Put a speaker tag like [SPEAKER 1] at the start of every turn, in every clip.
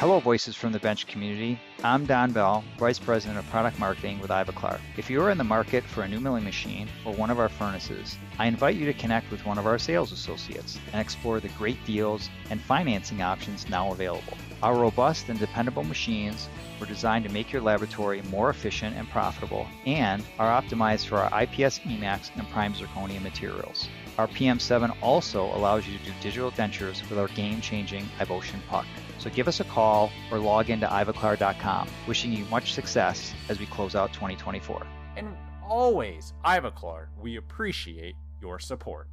[SPEAKER 1] Hello, Voices from the Bench community. I'm Don Bell, Vice President of Product Marketing with Ivoclar. If you are in the market for a new milling machine or one of our furnaces, I invite you to connect with one of our sales associates and explore the great deals and financing options now available. Our robust and dependable machines were designed to make your laboratory more efficient and profitable and are optimized for our IPS Emax and Prime Zirconia materials. Our PM7 also allows you to do digital dentures with our game-changing Ivotion puck. So give us a call or log into ivoclar.com. Wishing you much success as we close out 2024.
[SPEAKER 2] And always, Ivoclar, we appreciate your support.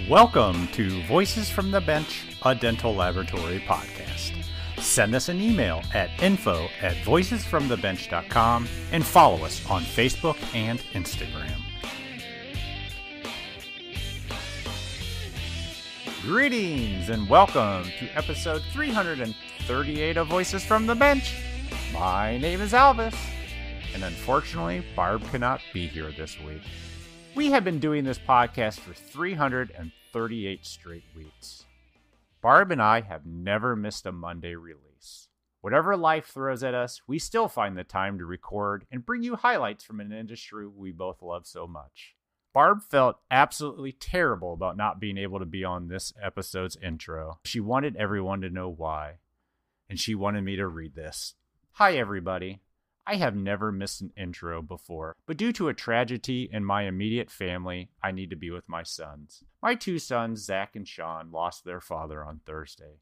[SPEAKER 2] Welcome to Voices from the Bench, a dental laboratory podcast. Send us an email at info@voicesfromthebench.com and follow us on Facebook and Instagram. Greetings and welcome to episode 338 of Voices from the Bench. My name is Alvis, and unfortunately, Barb cannot be here this week. We have been doing this podcast for 338 straight weeks. Barb and I have never missed a Monday release. Whatever life throws at us, we still find the time to record and bring you highlights from an industry we both love so much. Barb felt absolutely terrible about not being able to be on this episode's intro. She wanted everyone to know why, and she wanted me to read this. Hi, everybody. I have never missed an intro before, but due to a tragedy in my immediate family, I need to be with my sons. My two sons, Zach and Sean, lost their father on Thursday.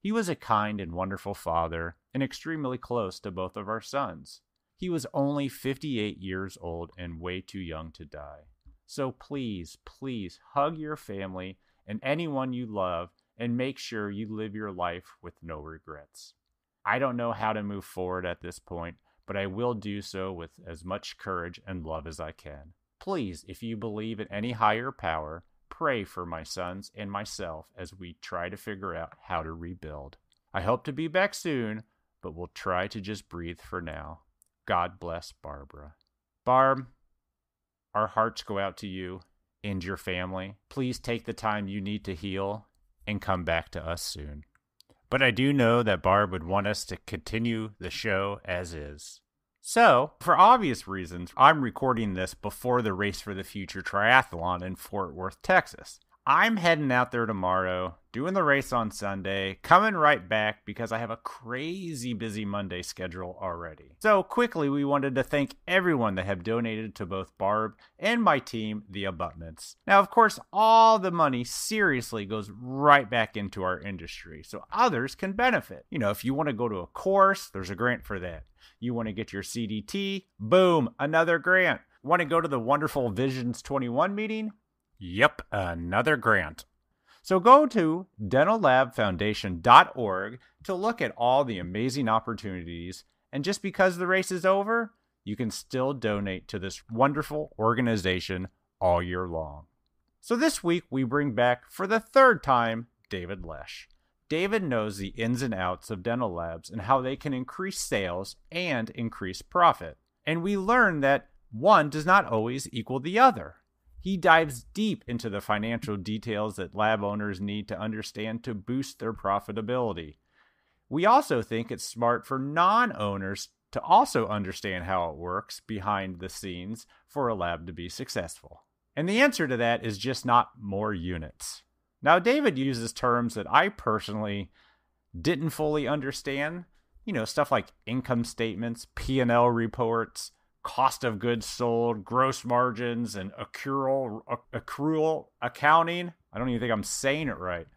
[SPEAKER 2] He was a kind and wonderful father and extremely close to both of our sons. He was only 58 years old and way too young to die. So please, please hug your family and anyone you love and make sure you live your life with no regrets. I don't know how to move forward at this point, but I will do so with as much courage and love as I can. Please, if you believe in any higher power, pray for my sons and myself as we try to figure out how to rebuild. I hope to be back soon, but we'll try to just breathe for now. God bless Barbara. Barb, our hearts go out to you and your family. Please take the time you need to heal and come back to us soon. But I do know that Barb would want us to continue the show as is. So, for obvious reasons, I'm recording this before the Race for the Future Triathlon in Fort Worth, Texas. I'm heading out there tomorrow, doing the race on Sunday, coming right back because I have a crazy busy Monday schedule already. So quickly, we wanted to thank everyone that have donated to both Barb and my team, The Abutments. Now, of course, all the money seriously goes right back into our industry, so others can benefit. You know, if you want to go to a course, there's a grant for that. You want to get your CDT, boom, another grant. Want to go to the wonderful Visions 21 meeting? Yep, another grant. So go to dentallabfoundation.org to look at all the amazing opportunities, and just because the race is over, you can still donate to this wonderful organization all year long. So this week we bring back, for the third time, David Lesh. David knows the ins and outs of dental labs and how they can increase sales and increase profit. And we learn that one does not always equal the other. He dives deep into the financial details that lab owners need to understand to boost their profitability. We also think it's smart for non-owners to also understand how it works behind the scenes for a lab to be successful. And the answer to that is just not more units. Now, David uses terms that I personally didn't fully understand. You know, stuff like income statements, P&L reports, cost of goods sold, gross margins, and accrual accounting. I don't even think I'm saying it right.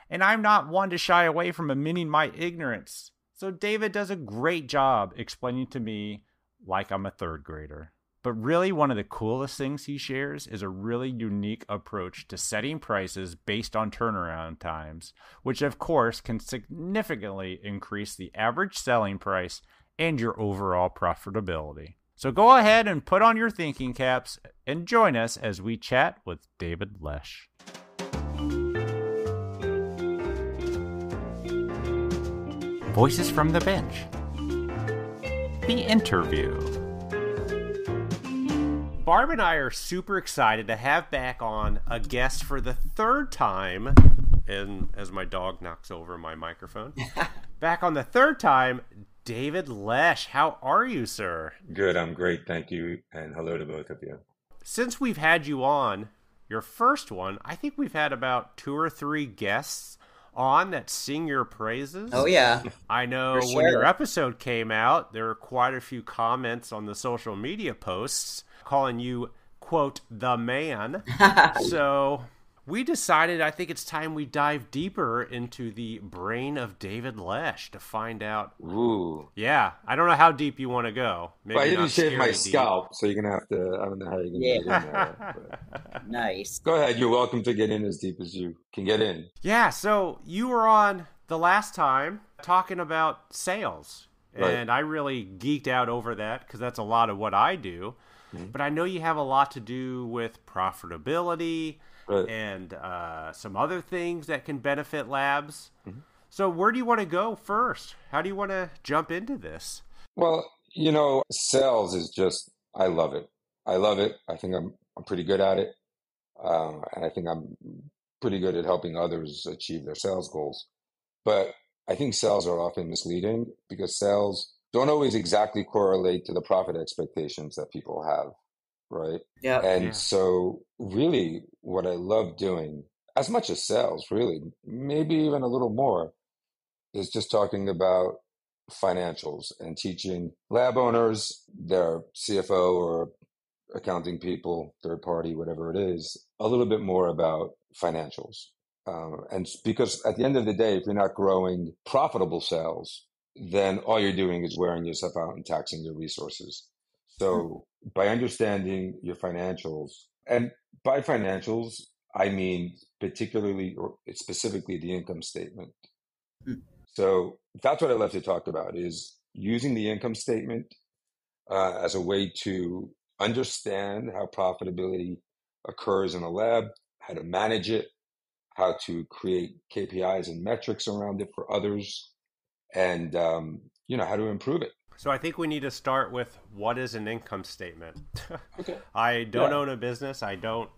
[SPEAKER 2] And I'm not one to shy away from admitting my ignorance. So David does a great job explaining to me like I'm a third grader. But really, one of the coolest things he shares is a really unique approach to setting prices based on turnaround times, which of course can significantly increase the average selling price and your overall profitability. So go ahead and put on your thinking caps and join us as we chat with David Lesh. Voices from the Bench. The interview. Barb and I are super excited to have back on a guest for the third time, and as my dog knocks over my microphone, back on the third time, David Lesh. How are you, sir?
[SPEAKER 3] Good, I'm great, thank you, and hello to both of you.
[SPEAKER 2] Since we've had you on, your first one, I think we've had about 2 or 3 guests on that sing your praises.
[SPEAKER 4] Oh, yeah.
[SPEAKER 2] I know
[SPEAKER 4] For
[SPEAKER 2] when
[SPEAKER 4] sure.
[SPEAKER 2] your episode came out, there were quite a few comments on the social media posts calling you, quote, the man. So we decided I think it's time we dive deeper into the brain of David Lesh to find out.
[SPEAKER 3] Ooh.
[SPEAKER 2] Yeah, I don't know how deep you want to go. Maybe
[SPEAKER 3] Well, I
[SPEAKER 2] not
[SPEAKER 3] didn't shave my
[SPEAKER 2] scary deep.
[SPEAKER 3] scalp, so you're going to have to, I don't know how you're going to get in there. But
[SPEAKER 4] Nice.
[SPEAKER 3] go ahead, you're welcome to get in as deep as you can get in.
[SPEAKER 2] Yeah, so you were on the last time talking about sales.
[SPEAKER 3] Right.
[SPEAKER 2] And I really geeked out over that because that's a lot of what I do.
[SPEAKER 3] Mhm.
[SPEAKER 2] But I know you have a lot to do with profitability
[SPEAKER 3] Right.
[SPEAKER 2] and some other things that can benefit labs.
[SPEAKER 3] Mhm.
[SPEAKER 2] So where do you want to go first? How do you want to jump into this?
[SPEAKER 3] Well, sales is just, I love it. I love it. I think I'm pretty good at it. And I think I'm pretty good at helping others achieve their sales goals. But I think sales are often misleading because sales don't always exactly correlate to the profit expectations that people have, right?
[SPEAKER 4] Yep.
[SPEAKER 3] And
[SPEAKER 2] Yeah.
[SPEAKER 3] so really what I love doing, as much as sales, really, maybe even a little more, is just talking about financials and teaching lab owners, their CFO or accounting people, third party, whatever it is, a little bit more about financials. Because at the end of the day, if you're not growing profitable sales, then all you're doing is wearing yourself out and taxing your resources. So by understanding your financials, and by financials, I mean particularly or specifically the income statement.
[SPEAKER 4] Hmm.
[SPEAKER 3] So that's what I love to talk about is using the income statement as a way to understand how profitability occurs in a lab, how to manage it, how to create KPIs and metrics around it for others, and how to improve it.
[SPEAKER 2] So I think we need to start with what is an income statement.
[SPEAKER 3] Okay.
[SPEAKER 2] I don't
[SPEAKER 3] Yeah.
[SPEAKER 2] own a business. I don't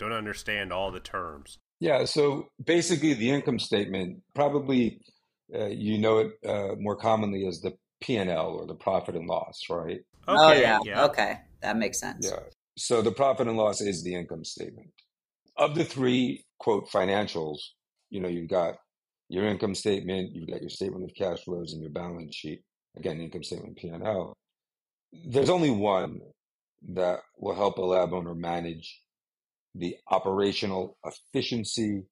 [SPEAKER 2] understand all the terms.
[SPEAKER 3] Yeah. So basically, the income statement, probably it more commonly as the P&L or the profit and loss, right?
[SPEAKER 4] Oh,
[SPEAKER 2] Okay,
[SPEAKER 4] yeah.
[SPEAKER 2] yeah.
[SPEAKER 4] Okay. That makes sense.
[SPEAKER 3] Yeah. So the profit and loss is the income statement. Of the 3, quote, financials, you've got your income statement, you've got your statement of cash flows and your balance sheet. Again, income statement, P&L. There's only one that will help a lab owner manage the operational efficiency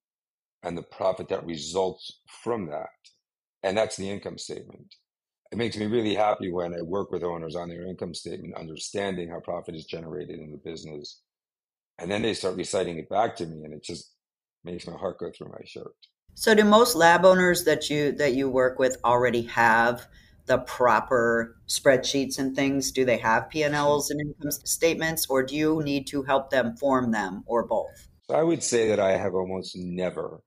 [SPEAKER 3] and the profit that results from that. And that's the income statement. It makes me really happy when I work with owners on their income statement, understanding how profit is generated in the business. And then they start reciting it back to me, and it just makes my heart go through my shirt.
[SPEAKER 4] So do most lab owners that you work with already have the proper spreadsheets and things? Do they have P&Ls and income statements, or do you need to help them form them, or both?
[SPEAKER 3] So I would say that I have almost never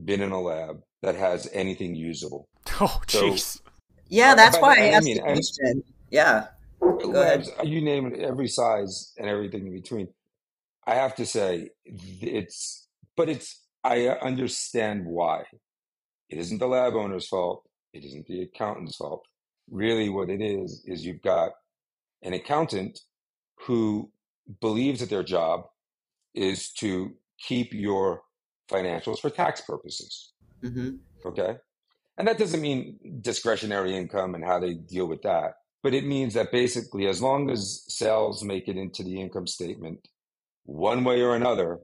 [SPEAKER 3] been in a lab that has anything usable.
[SPEAKER 2] Oh,
[SPEAKER 3] So-
[SPEAKER 2] jeez.
[SPEAKER 4] Yeah, that's
[SPEAKER 3] But
[SPEAKER 4] why I
[SPEAKER 3] I
[SPEAKER 4] asked
[SPEAKER 3] mean,
[SPEAKER 4] the
[SPEAKER 3] and-
[SPEAKER 4] question. Yeah. Go ahead.
[SPEAKER 3] Labs, you name it, every size and everything in between. I have to say, I understand why. It isn't the lab owner's fault. It isn't the accountant's fault. Really, what it is you've got an accountant who believes that their job is to keep your financials for tax purposes.
[SPEAKER 4] Hmm.
[SPEAKER 3] Okay. And that doesn't mean discretionary income and how they deal with that. But it means that basically, as long as sales make it into the income statement one way or another,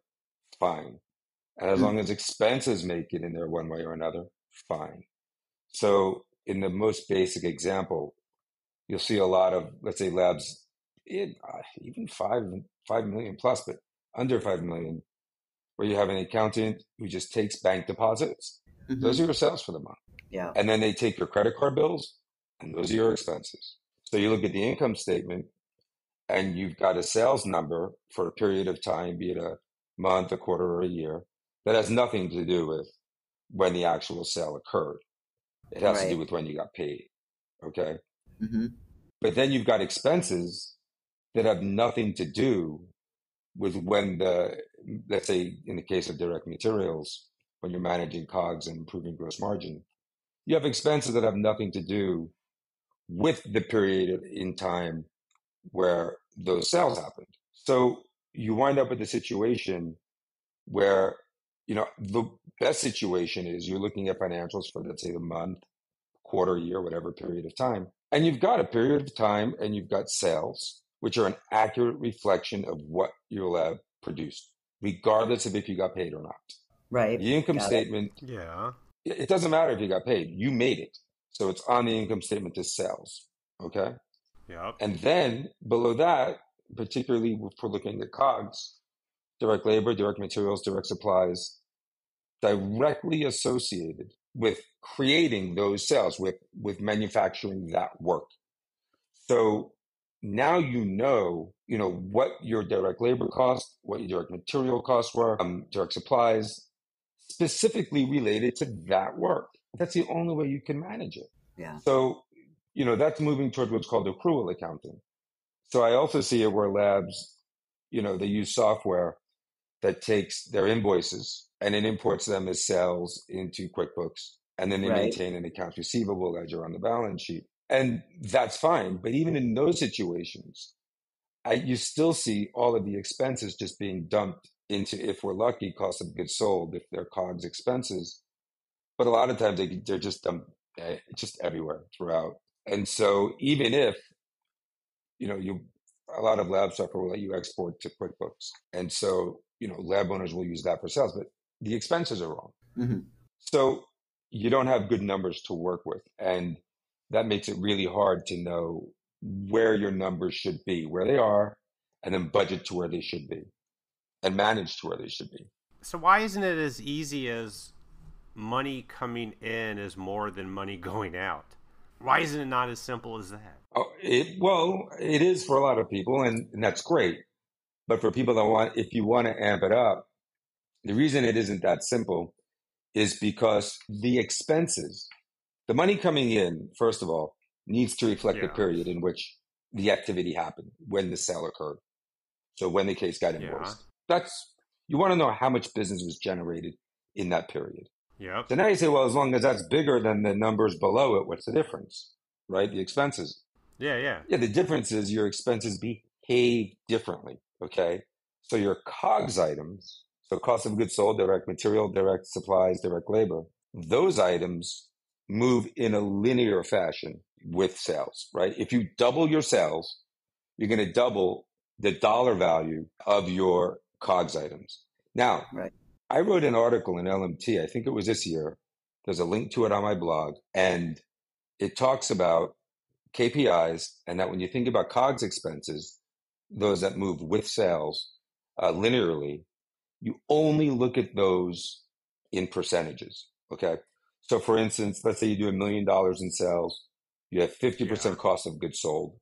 [SPEAKER 3] fine. And as long as expenses make it in there one way or another, fine. So in the most basic example, you'll see a lot of, let's say, labs, even 5 million plus, but under 5 million, where you have an accountant who just takes bank deposits.
[SPEAKER 4] Hmm.
[SPEAKER 3] Those are your sales for the month.
[SPEAKER 4] Yeah.
[SPEAKER 3] And then they take your credit card bills, and those are your expenses. So you look at the income statement, and you've got a sales number for a period of time, be it a month, a quarter, or a year, that has nothing to do with when the actual sale occurred. It has to do
[SPEAKER 4] Right.
[SPEAKER 3] with when you got paid. Okay.
[SPEAKER 4] Mm-hmm.
[SPEAKER 3] But then you've got expenses that have nothing to do with when let's say in the case of direct materials, when you're managing COGS and improving gross margin, you have expenses that have nothing to do with the period in time where those sales happened. So you wind up with a situation where, the best situation is you're looking at financials for, let's say, the month, quarter, year, whatever period of time. And you've got a period of time and you've got sales, which are an accurate reflection of what your lab produced, regardless of if you got paid or not.
[SPEAKER 4] Right.
[SPEAKER 3] The income
[SPEAKER 4] Got it.
[SPEAKER 3] statement,
[SPEAKER 2] Yeah.
[SPEAKER 3] it doesn't matter if you got paid, you made it. So it's on the income statement as sales. Okay.
[SPEAKER 2] Yep.
[SPEAKER 3] And then below that, particularly if we're looking at COGS, direct labor, direct materials, direct supplies, directly associated with creating those sales, with manufacturing that work. So now what your direct labor cost, what your direct material costs were, direct supplies, specifically related to that work. That's the only way you can manage it.
[SPEAKER 4] Yeah.
[SPEAKER 3] So, that's moving toward what's called accrual accounting. So I also see it where labs, they use software that takes their invoices and it imports them as sales into QuickBooks. And then they
[SPEAKER 4] Right.
[SPEAKER 3] maintain an accounts receivable ledger on the balance sheet. And that's fine. But even in those situations, you still see all of the expenses just being dumped into, if we're lucky, cost of goods sold, if they're COGS expenses. But a lot of times they're just dumped just everywhere throughout. And so even if, a lot of lab software will let you export to QuickBooks. And so, lab owners will use that for sales, but the expenses are wrong.
[SPEAKER 4] Mm-hmm.
[SPEAKER 3] So you don't have good numbers to work with. And that makes it really hard to know where your numbers should be, where they are, and then budget to where they should be and manage to where they should be.
[SPEAKER 2] So why isn't it as easy as money coming in is more than money going out? Why isn't it not as simple as that?
[SPEAKER 3] It is for a lot of people, and that's great. But for people if you want to amp it up, the reason it isn't that simple is because the expenses, the money coming in, first of all, needs to reflect the period in which the activity happened, when the sale occurred. So when the case got invoiced. You want to know how much business was generated in that period.
[SPEAKER 2] Yep.
[SPEAKER 3] So now you say, well, as long as that's bigger than the numbers below it, what's the difference? Right? The expenses.
[SPEAKER 2] Yeah.
[SPEAKER 3] Yeah, the difference is your expenses behave differently. Okay. So your COGS items, so cost of goods sold, direct material, direct supplies, direct labor, those items move in a linear fashion with sales, right? If you double your sales, you're going to double the dollar value of your COGS items. Now,
[SPEAKER 4] Right.
[SPEAKER 3] I wrote an article in LMT, I think it was this year. There's a link to it on my blog, and it talks about KPIs, and that when you think about COGS expenses, those that move with sales linearly, you only look at those in percentages. Okay. So for instance, let's say you do $1 million in sales, you have 50% cost of goods sold,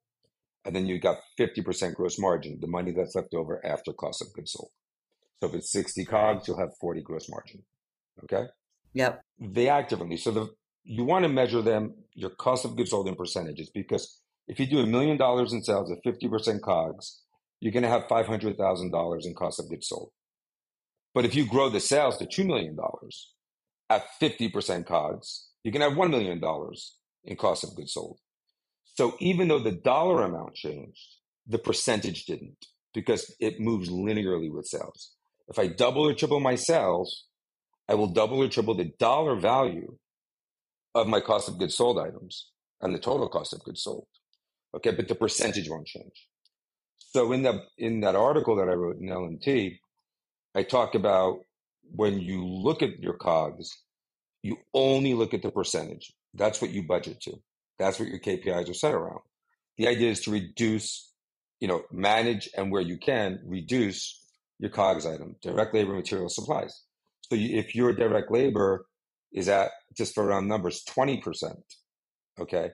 [SPEAKER 3] and then you got 50% gross margin, the money that's left over after cost of goods sold. So if it's 60 COGS, you'll have 40 gross margin. Okay.
[SPEAKER 4] Yep.
[SPEAKER 3] They act differently. So you want to measure your cost of goods sold in percentages, because if you do $1 million in sales at 50% COGS, you're going to have $500,000 in cost of goods sold. But if you grow the sales to $2 million at 50% COGS, you can have $1 million in cost of goods sold. So even though the dollar amount changed, the percentage didn't, because it moves linearly with sales. If I double or triple my sales, I will double or triple the dollar value of my cost of goods sold items and the total cost of goods sold. Okay, but the percentage won't change. So in that article that I wrote in LMT, I talk about when you look at your COGS, you only look at the percentage. That's what you budget to. That's what your KPIs are set around. The idea is to reduce, manage, and where you can, reduce your COGS item, direct labor, material, supplies. So if your direct labor is at, just for round numbers, 20%, okay?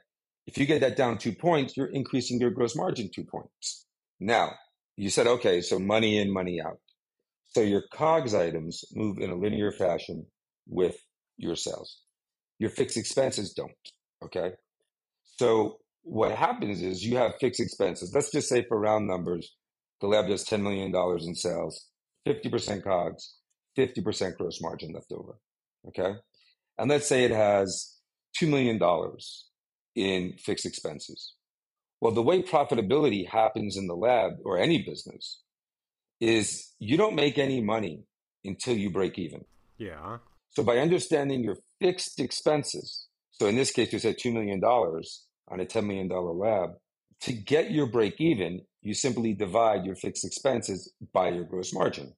[SPEAKER 3] If you get that down 2 points, you're increasing your gross margin 2 points. Now, you said, okay, so money in, money out. So your COGS items move in a linear fashion with your sales. Your fixed expenses don't. Okay. So what happens is you have fixed expenses. Let's just say for round numbers, the lab does $10 million in sales, 50% COGS, 50% gross margin left over. Okay. And let's say it has $2 million in fixed expenses. Well, the way profitability happens in the lab or any business is you don't make any money until you break even.
[SPEAKER 2] Yeah.
[SPEAKER 3] So by understanding your fixed expenses, so in this case, you said $2 million on a $10 million lab, to get your break even, you simply divide your fixed expenses by your gross margin.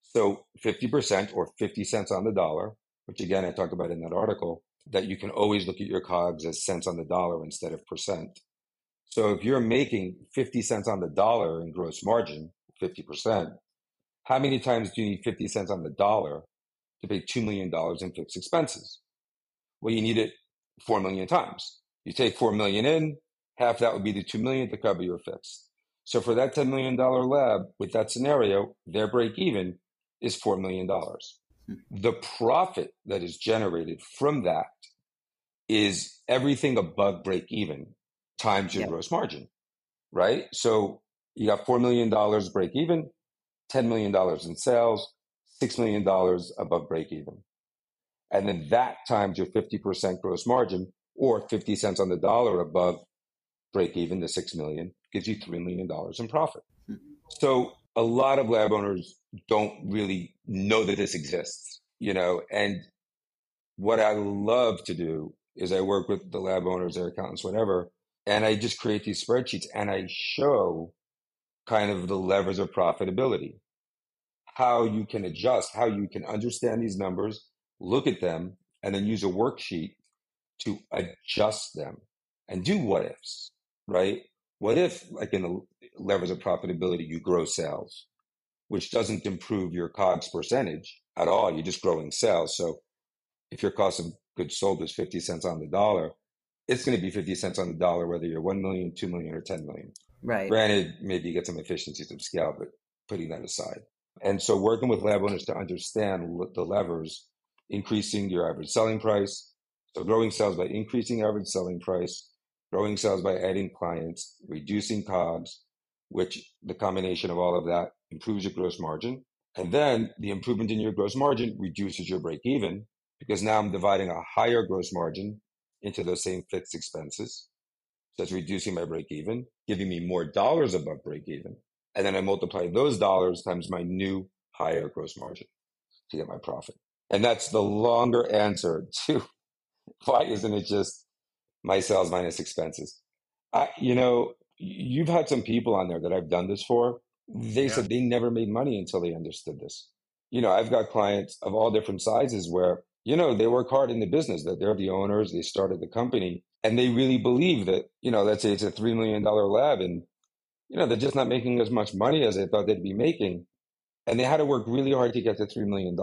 [SPEAKER 3] So 50% or 50 cents on the dollar, which again, I talked about in that article, that you can always look at your COGS as cents on the dollar instead of percent. So if you're making 50 cents on the dollar in gross margin, 50%, how many times do you need 50 cents on the dollar to pay $2 million in fixed expenses? Well, you need it 4 million times. You take 4 million in, half that would be the 2 million to cover your fixed. So for that $10 million lab, with that scenario, their break even is $4 million. The profit that is generated from that is everything above break even times your gross margin, right? So you got $4 million break even, $10 million in sales, $6 million above break even. And then that times your 50% gross margin or 50 cents on the dollar above break even, the 6 million, gives you $3 million in profit. So a lot of lab owners don't really know that this exists, and what I love to do is I work with the lab owners, their accountants, whatever, and I just create these spreadsheets and I show kind of the levers of profitability, how you can adjust, how you can understand these numbers, look at them, and then use a worksheet to adjust them and do what ifs, right? What if, like in the levers of profitability, you grow sales, which doesn't improve your COGS percentage at all. You're just growing sales. So if your cost of goods sold is 50 cents on the dollar, it's going to be 50 cents on the dollar, whether you're 1 million, 2 million, or 10 million.
[SPEAKER 4] Right.
[SPEAKER 3] Granted, maybe you get some efficiencies of scale, but putting that aside. And so working with lab owners to understand the levers, increasing your average selling price. So growing sales by increasing average selling price, growing sales by adding clients, reducing COGS, which the combination of all of that improves your gross margin. And then the improvement in your gross margin reduces your break even, because now I'm dividing a higher gross margin into those same fixed expenses. So it's reducing my break even, giving me more dollars above break even. And then I multiply those dollars times my new higher gross margin to get my profit. And that's the longer answer to why isn't it just my sales minus expenses? You've had some people on there that I've done this for. They said they never made money until they understood this. I've got clients of all different sizes where, they work hard in the business, that they're the owners, they started the company, and they really believe that, let's say it's a $3 million lab and, they're just not making as much money as they thought they'd be making. And they had to work really hard to get to $3 million.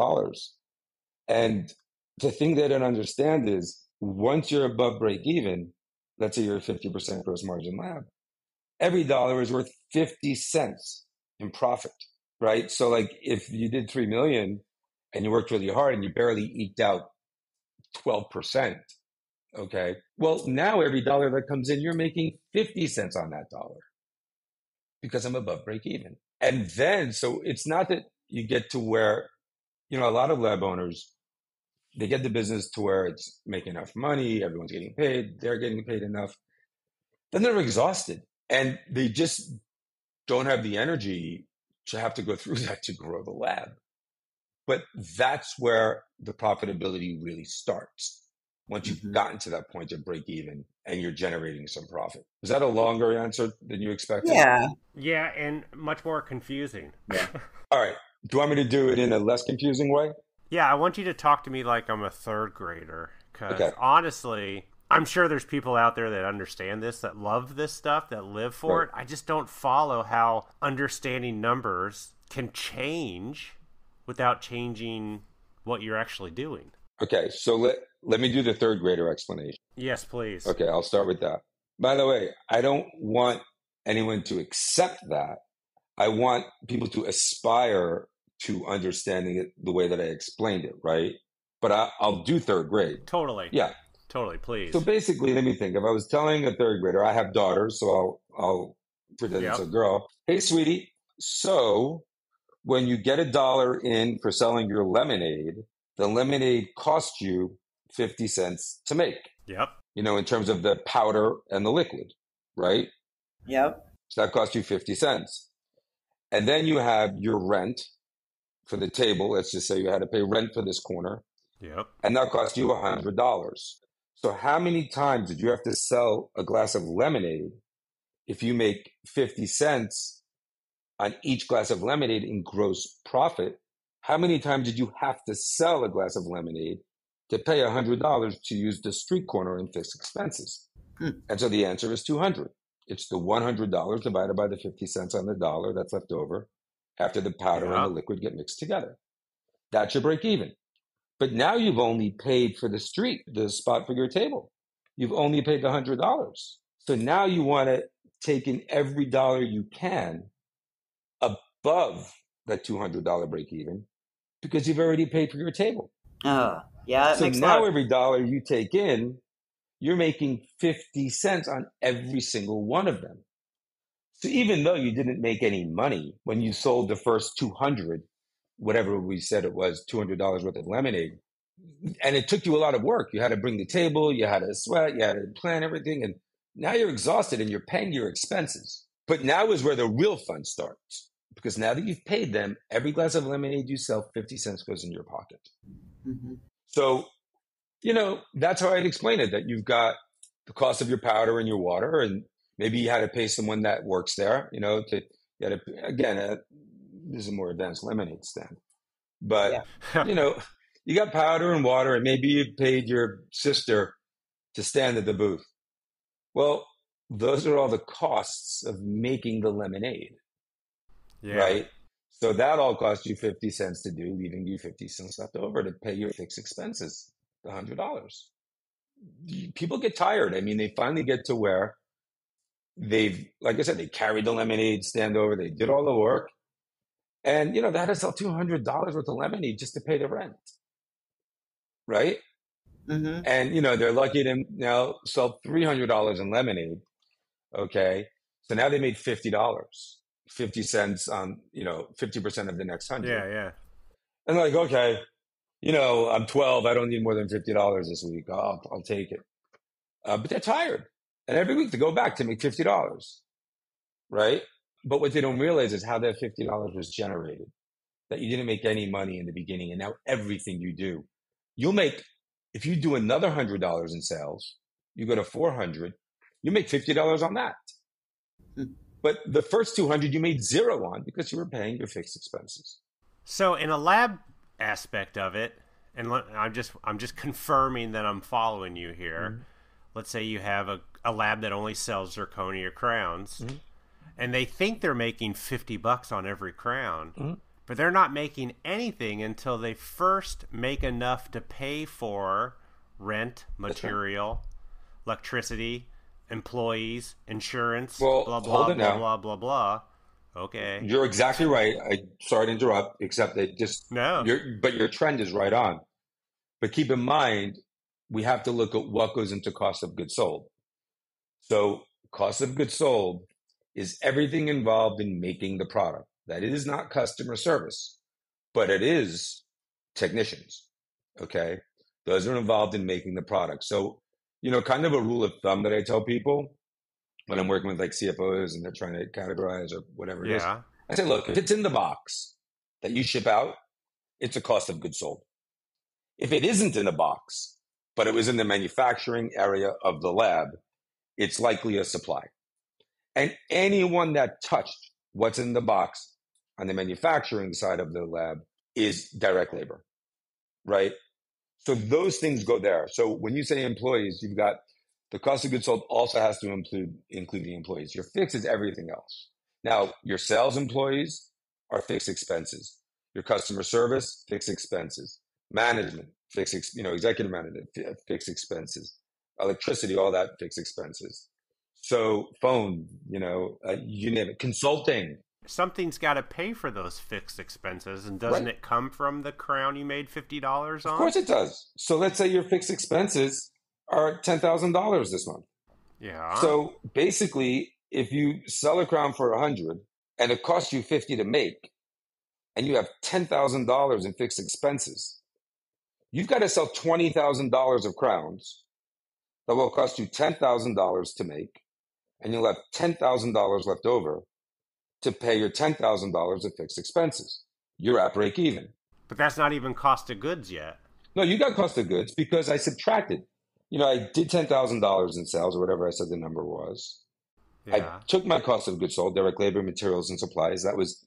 [SPEAKER 3] And the thing they don't understand is once you're above break even, let's say you're a 50% gross margin lab, every dollar is worth 50 cents in profit, right? So like if you did 3 million and you worked really hard and you barely eked out 12%, okay, well, now every dollar that comes in, you're making 50 cents on that dollar because I'm above break even. And then, so it's not that you get to where, a lot of lab owners, they get the business to where it's making enough money, everyone's getting paid, they're getting paid enough. Then they're exhausted and they just don't have the energy to have to go through that to grow the lab. But that's where the profitability really starts. Once you've gotten to that point of break even and you're generating some profit. Is that a longer answer than you expected?
[SPEAKER 4] Yeah.
[SPEAKER 2] Yeah, and much more confusing.
[SPEAKER 4] Yeah.
[SPEAKER 3] All right. Do you want me to do it in a less confusing way?
[SPEAKER 2] Yeah, I want you to talk to me like I'm a third grader. Because honestly, I'm sure there's people out there that understand this, that love this stuff, that live for it. I just don't follow how understanding numbers can change without changing what you're actually doing.
[SPEAKER 3] Okay, so let me do the third grader explanation.
[SPEAKER 2] Yes, please.
[SPEAKER 3] Okay, I'll start with that. By the way, I don't want anyone to accept that. I want people to aspire to understanding it the way that I explained it, right? but I'll do third grade.
[SPEAKER 2] Totally.
[SPEAKER 3] Yeah.
[SPEAKER 2] Totally, please.
[SPEAKER 3] So basically, let me think. If I was telling a third grader, I have daughters, so I'll pretend it's a girl. Hey, sweetie. So when you get $1 in for selling your lemonade, the lemonade costs you 50 cents to make.
[SPEAKER 2] Yep.
[SPEAKER 3] In terms of the powder and the liquid, right?
[SPEAKER 4] Yep.
[SPEAKER 3] So that costs you 50 cents. And then you have your rent for the table. Let's just say you had to pay rent for this corner.
[SPEAKER 2] Yep.
[SPEAKER 3] And that cost you $100. So how many times did you have to sell a glass of lemonade if you make 50 cents on each glass of lemonade in gross profit? How many times did you have to sell a glass of lemonade to pay $100 to use the street corner and fixed expenses? And so the answer is 200. It's the $100 divided by the 50 cents on the dollar that's left over after the powder and the liquid get mixed together. That's your break even. But now you've only paid for the street, the spot for your table. You've only paid the $100. So now you want to take in every dollar you can above that $200 break even because you've already paid for your table.
[SPEAKER 4] Yeah, that
[SPEAKER 3] so
[SPEAKER 4] makes
[SPEAKER 3] now
[SPEAKER 4] sense.
[SPEAKER 3] every dollar you take in, you're making 50 cents on every single one of them. So even though you didn't make any money when you sold the first 200, whatever we said it was, $200 worth of lemonade, and it took you a lot of work. You had to bring the table, you had to sweat, you had to plan everything, and now you're exhausted and you're paying your expenses. But now is where the real fun starts. Because now that you've paid them, every glass of lemonade you sell, 50 cents goes in your pocket.
[SPEAKER 4] Mm-hmm.
[SPEAKER 3] So, that's how I'd explain it, that you've got the cost of your powder and your water, and maybe you had to pay someone that works there, this is a more advanced lemonade stand. But, you got powder and water, and maybe you paid your sister to stand at the booth. Well, those are all the costs of making the lemonade.
[SPEAKER 2] Yeah.
[SPEAKER 3] Right? So that all cost you 50 cents to do, leaving you 50 cents left over to pay your fixed expenses, the $100. People get tired. I mean, they finally get to where like I said, they carried the lemonade stand over, they did all the work. And, they had to sell $200 worth of lemonade just to pay the rent. Right?
[SPEAKER 4] Mm-hmm.
[SPEAKER 3] And, they're lucky to now sell $300 in lemonade. Okay. So now they made $50. 50 cents on, 50% of the next 100.
[SPEAKER 2] Yeah.
[SPEAKER 3] And like, okay, I'm 12. I don't need more than $50 this week. I'll take it. But they're tired. And every week they go back to make $50. Right? But what they don't realize is how that $50 was generated. That you didn't make any money in the beginning. And now everything you do, if you do another $100 in sales, you go to 400, you make $50 on that. But the first 200 you made zero on because you were paying your fixed expenses.
[SPEAKER 2] So in a lab aspect of it, and I'm just confirming that I'm following you here. Mm-hmm. Let's say you have a lab that only sells zirconia crowns, mm-hmm. and they think they're making $50 on every crown, mm-hmm. but they're not making anything until they first make enough to pay for rent, material, electricity, employees, insurance,
[SPEAKER 3] blah,
[SPEAKER 2] blah,
[SPEAKER 3] blah,
[SPEAKER 2] blah, blah, blah. Okay.
[SPEAKER 3] You're exactly right. Sorry to interrupt, except that but your trend is right on. But keep in mind, we have to look at what goes into cost of goods sold. So cost of goods sold is everything involved in making the product. That it is not customer service, but it is technicians. Okay. Those are involved in making the product. So, kind of a rule of thumb that I tell people when I'm working with like CFOs and they're trying to categorize or whatever it is. I say, look, if it's in the box that you ship out, it's a cost of goods sold. If it isn't in the box, but it was in the manufacturing area of the lab, it's likely a supply. And anyone that touched what's in the box on the manufacturing side of the lab is direct labor, right? So those things go there. So when you say employees, you've got the cost of goods sold also has to include the employees. Your fixed is everything else. Now, your sales employees are fixed expenses. Your customer service, fixed expenses. Management, executive management, fixed expenses. Electricity, all that fixed expenses. So phone, you name it. Consulting,
[SPEAKER 5] something's got to pay for those fixed expenses, and doesn't it come from the crown you made $50 on?
[SPEAKER 3] Of course it does. So let's say your fixed expenses are $10,000 this month.
[SPEAKER 5] Yeah.
[SPEAKER 3] So basically, if you sell a crown for 100 and it costs you 50 to make, and you have $10,000 in fixed expenses, you've got to sell $20,000 of crowns that will cost you $10,000 to make, and you'll have $10,000 left over to pay your $10,000 of fixed expenses. You're at break even.
[SPEAKER 5] But that's not even cost of goods yet.
[SPEAKER 3] No, you got cost of goods because I subtracted. I did $10,000 in sales or whatever I said the number was.
[SPEAKER 5] Yeah.
[SPEAKER 3] I took my cost of goods sold, direct labor, materials, and supplies. That was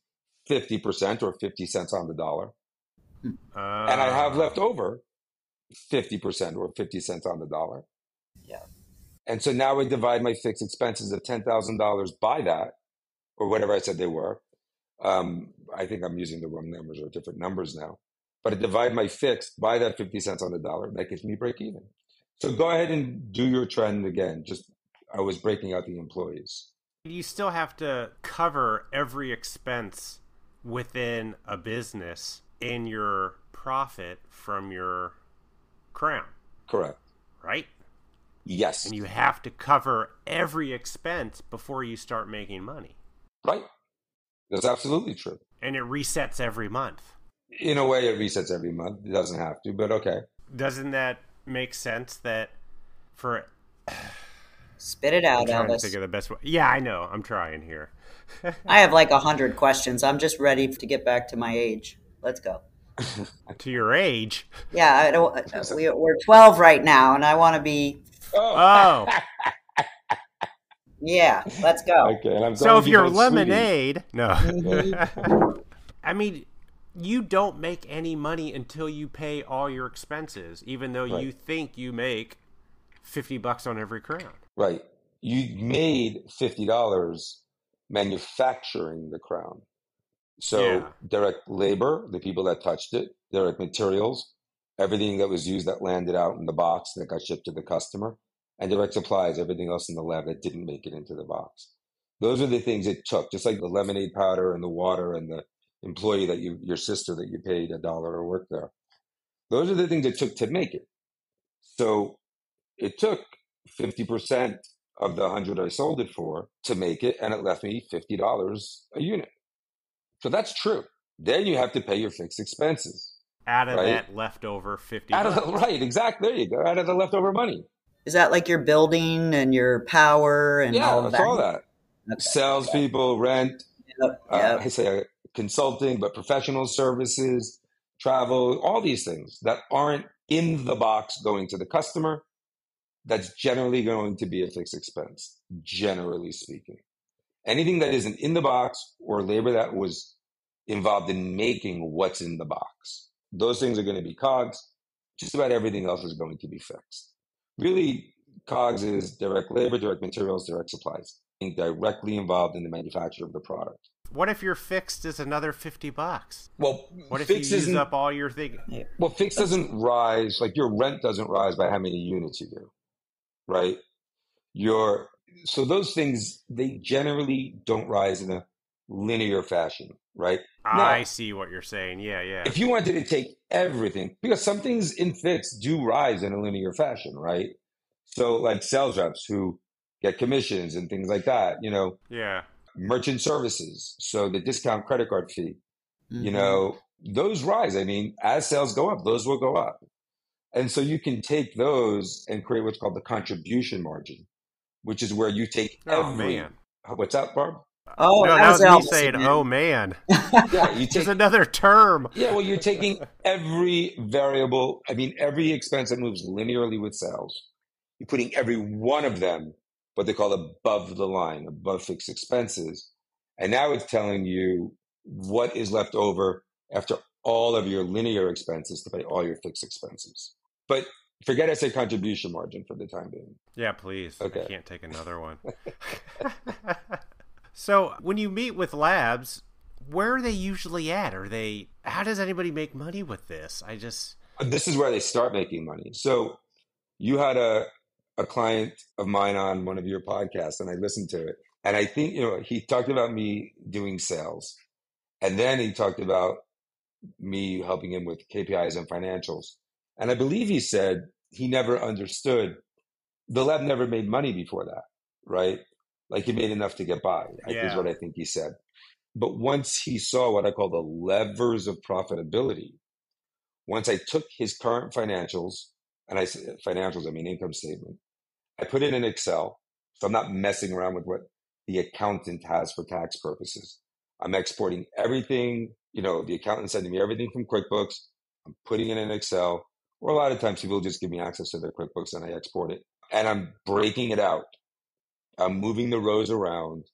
[SPEAKER 3] 50% or 50 cents on the dollar. And I have left over 50% or 50 cents on the dollar.
[SPEAKER 4] Yeah.
[SPEAKER 3] And so now I divide my fixed expenses of $10,000 by that, or whatever I said they were. I think I'm using the wrong numbers or different numbers now. But I divide my fixed by that 50 cents on the dollar. That gives me break even. So go ahead and do your trend again. I was breaking out the employees.
[SPEAKER 5] You still have to cover every expense within a business in your profit from your crown.
[SPEAKER 3] Correct.
[SPEAKER 5] Right?
[SPEAKER 3] Yes.
[SPEAKER 5] And you have to cover every expense before you start making money.
[SPEAKER 3] Right. That's absolutely true.
[SPEAKER 5] And it resets every month.
[SPEAKER 3] In a way, it resets every month. It doesn't have to, but okay.
[SPEAKER 5] Doesn't that make sense that for...
[SPEAKER 4] Spit it out,
[SPEAKER 5] I'm trying to
[SPEAKER 4] Elvis.
[SPEAKER 5] think of the best way. Yeah, I know. I'm trying here.
[SPEAKER 4] I have like 100 questions. I'm just ready to get back to my age. Let's go.
[SPEAKER 5] To your age?
[SPEAKER 4] Yeah, I don't. We're 12 right now, and I want to be.
[SPEAKER 5] Oh.
[SPEAKER 4] Yeah, let's go.
[SPEAKER 3] Okay. And I'm
[SPEAKER 5] So if you're
[SPEAKER 3] sweetie.
[SPEAKER 5] lemonade... No.
[SPEAKER 4] Mhm.
[SPEAKER 5] I mean, you don't make any money until you pay all your expenses, even though you think you make $50 on every crown.
[SPEAKER 3] Right. You made $50 manufacturing the crown. So direct labor, the people that touched it, direct materials, everything that was used that landed out in the box that got shipped to the customer, and direct supplies, everything else in the lab that didn't make it into the box. Those are the things it took, just like the lemonade powder and the water and the employee that your sister that you paid $1 to work there. Those are the things it took to make it. So it took 50% of the 100 I sold it for to make it, and it left me $50 a unit. So that's true. Then you have to pay your fixed expenses.
[SPEAKER 5] Out of that leftover $50.
[SPEAKER 3] Right, exactly. There you go. Out of the leftover money.
[SPEAKER 4] Is that like your building and your power and all of
[SPEAKER 3] that's
[SPEAKER 4] that?
[SPEAKER 3] all that.
[SPEAKER 4] Okay.
[SPEAKER 3] Salespeople, rent,
[SPEAKER 4] Yep.
[SPEAKER 3] I say consulting, but professional services, travel, all these things that aren't in the box going to the customer, that's generally going to be a fixed expense, generally speaking. Anything that isn't in the box or labor that was involved in making what's in the box, those things are going to be COGS. Just about everything else is going to be fixed. Really, COGS is direct labor, direct materials, direct supplies, being directly involved in the manufacture of the product.
[SPEAKER 5] What if your fixed is another $50?
[SPEAKER 3] Well,
[SPEAKER 5] what if you use up all your thing?
[SPEAKER 3] Well, fixed doesn't rise, like your rent doesn't rise by how many units you do, right? So those things, they generally don't rise in a linear fashion, right?
[SPEAKER 5] I see what you're saying. Yeah.
[SPEAKER 3] If you wanted to take everything, because some things in fixed do rise in a linear fashion, right? So like sales reps who get commissions and things like that,
[SPEAKER 5] Yeah.
[SPEAKER 3] Merchant services. So the discount credit card fee, those rise. I mean, as sales go up, those will go up. And so you can take those and create what's called the contribution margin, which is where you take
[SPEAKER 5] man.
[SPEAKER 3] What's that, Barb?
[SPEAKER 4] Oh,
[SPEAKER 5] no, that was me saying, "Oh man."
[SPEAKER 3] Yeah, you take
[SPEAKER 5] another term.
[SPEAKER 3] Yeah, well, you're taking every variable. I mean, every expense that moves linearly with sales. You're putting every one of them, what they call above the line, above fixed expenses, and now it's telling you what is left over after all of your linear expenses to pay all your fixed expenses. But forget I said contribution margin for the time being.
[SPEAKER 5] Yeah, please.
[SPEAKER 3] Okay.
[SPEAKER 5] I can't take another one. So when you meet with labs, where are they usually at? How does anybody make money with this?
[SPEAKER 3] This is where they start making money. So you had a client of mine on one of your podcasts, and I listened to it. And I think, he talked about me doing sales. And then he talked about me helping him with KPIs and financials. And I believe he said he never understood the lab never made money before that, right? Like he made enough to get by, is what I think he said. But once he saw what I call the levers of profitability, once I took his current financials, and I say financials, I mean income statement, I put it in Excel. So I'm not messing around with what the accountant has for tax purposes. I'm exporting everything, the accountant sending me everything from QuickBooks. I'm putting it in Excel, or a lot of times people just give me access to their QuickBooks and I export it. And I'm breaking it out. I'm moving the rows around,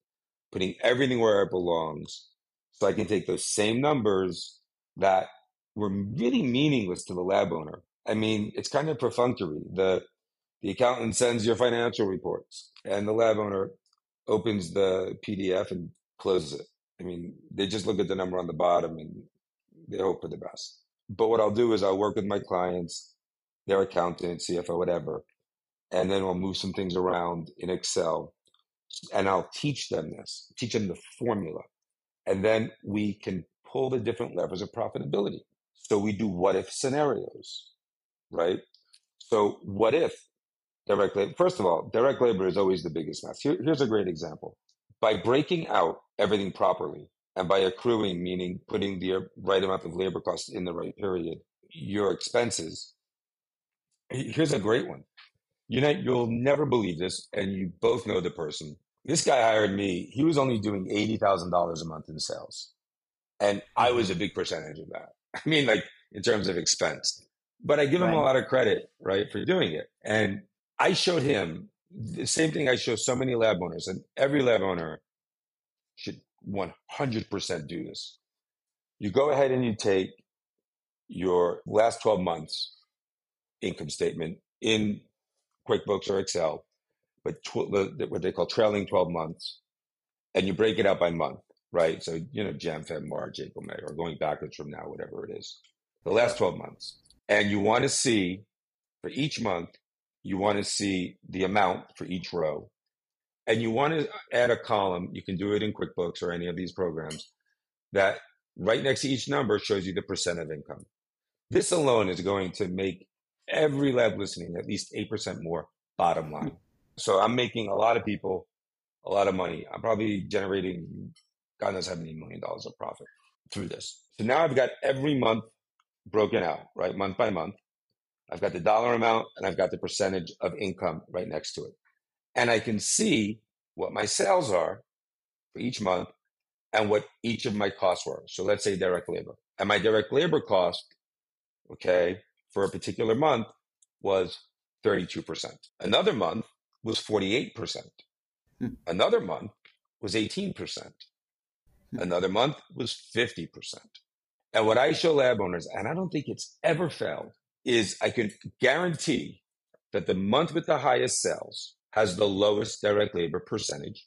[SPEAKER 3] putting everything where it belongs, so I can take those same numbers that were really meaningless to the lab owner. I mean, it's kind of perfunctory. The accountant sends your financial reports, and the lab owner opens the PDF and closes it. I mean, they just look at the number on the bottom and they hope for the best. But what I'll do is I'll work with my clients, their accountant, CFO, whatever, and then I'll move some things around in Excel, and I'll teach them the formula. And then we can pull the different levers of profitability. So we do what if scenarios, right? So what if direct labor? First of all, direct labor is always the biggest mess. Here's a great example. By breaking out everything properly and by accruing, meaning putting the right amount of labor costs in the right period, your expenses. Here's a great one. You'll never believe this, and you both know the person. This guy hired me. He was only doing $80,000 a month in sales. And I was a big percentage of that. I mean, like in terms of expense. But I give him a lot of credit, right, for doing it. And I showed him the same thing I show so many lab owners, and every lab owner should 100% do this. You go ahead and you take your last 12 months income statement in QuickBooks or Excel, but what they call trailing 12 months, and you break it out by month, right? So, Jan, Feb, March, April, May, or going backwards from now, whatever it is, the last 12 months. And you want to see, for each month, you want to see the amount for each row. And you want to add a column, you can do it in QuickBooks or any of these programs, that right next to each number shows you the percent of income. This alone is going to make every lab listening at least 8% more bottom line. So I'm making a lot of people a lot of money. I'm probably generating, God knows how many $1 million of profit through this. So now I've got every month broken out, right? Month by month. I've got the dollar amount and I've got the percentage of income right next to it. And I can see what my sales are for each month and what each of my costs were. So let's say direct labor. And my direct labor cost, for a particular month was 32%. Another month was 48%. Another month was 18%. Another month was 50%. And what I show lab owners, and I don't think it's ever failed, is I can guarantee that the month with the highest sales has the lowest direct labor percentage,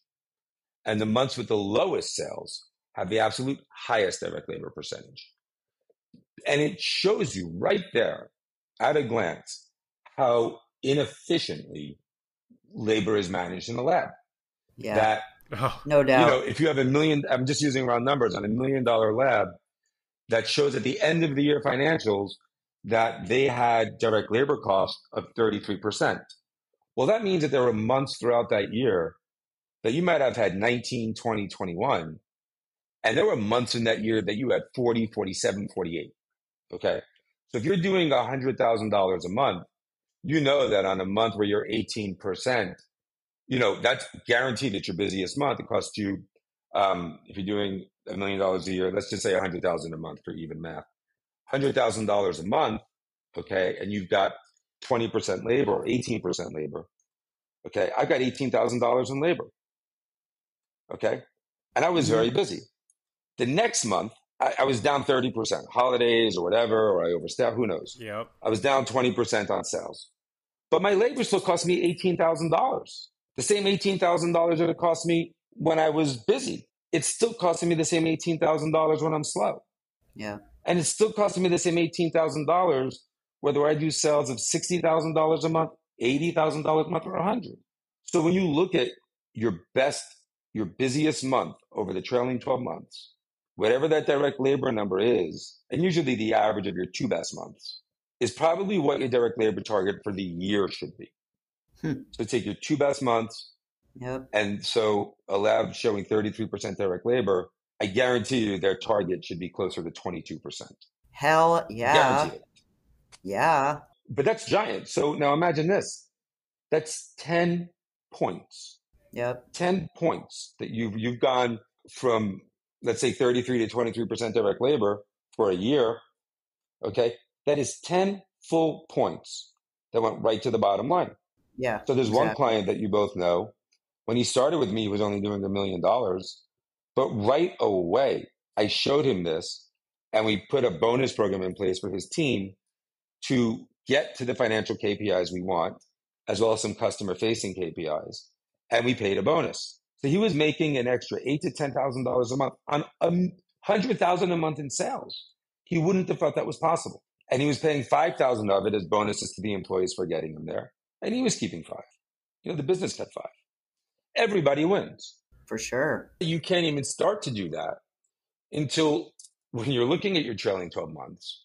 [SPEAKER 3] and the months with the lowest sales have the absolute highest direct labor percentage. And it shows you right there at a glance how inefficiently labor is managed in the lab.
[SPEAKER 4] Yeah, no doubt.
[SPEAKER 3] If you have $1 million, I'm just using round numbers, on $1 million lab, that shows at the end of the year financials that they had direct labor costs of 33%. Well, that means that there were months throughout that year that you might have had 19, 20, 21. And there were months in that year that you had 40, 47, 48. Okay. So if you're doing $100,000 a month, you know that on a month where you're 18%, that's guaranteed at your busiest month. It costs you, if you're doing $1 million a year, let's just say $100,000 a month for even math, $100,000 a month. Okay. And you've got 20% labor or 18% labor. Okay. I've got $18,000 in labor. Okay. And I was very busy. The next month, I was down 30%, holidays or whatever, or I overstaffed, who knows?
[SPEAKER 5] Yep.
[SPEAKER 3] I was down 20% on sales. But my labor still cost me $18,000. The same $18,000 that it cost me when I was busy. It's still costing me the same $18,000 when I'm slow.
[SPEAKER 4] Yeah.
[SPEAKER 3] And it's still costing me the same $18,000 whether I do sales of $60,000 a month, $80,000 a month, or $100,000. So when you look at your best your busiest month over the trailing 12 months, whatever that direct labor number is, and usually the average of your two best months, is probably what your direct labor target for the year should be. So take your two best months,
[SPEAKER 4] Yep.
[SPEAKER 3] and so a lab showing 33% direct labor, I guarantee you their target should be closer to 22%.
[SPEAKER 4] Hell yeah.
[SPEAKER 3] Guarantee it.
[SPEAKER 4] Yeah.
[SPEAKER 3] But that's giant. So now imagine this. That's 10 points.
[SPEAKER 4] Yep.
[SPEAKER 3] 10 points that you've gone from, let's say, 33 to 23% direct labor for a year. Okay. That is 10 full points that went right to the bottom line.
[SPEAKER 4] Yeah.
[SPEAKER 3] So there's
[SPEAKER 4] exactly.
[SPEAKER 3] one client that you both know. When he started with me, he was only doing $1 million. But right away, I showed him this, and we put a bonus program in place for his team to get to the financial KPIs we want, as well as some customer-facing KPIs. And we paid a bonus. So he was making an extra $8,000 to $10,000 a month on $100,000 a month in sales. He wouldn't have thought that was possible. And he was paying $5,000 of it as bonuses to the employees for getting him there. And he was keeping $5,000. The business kept $5,000. Everybody wins.
[SPEAKER 4] For sure.
[SPEAKER 3] You can't even start to do that until when you're looking at your trailing 12 months,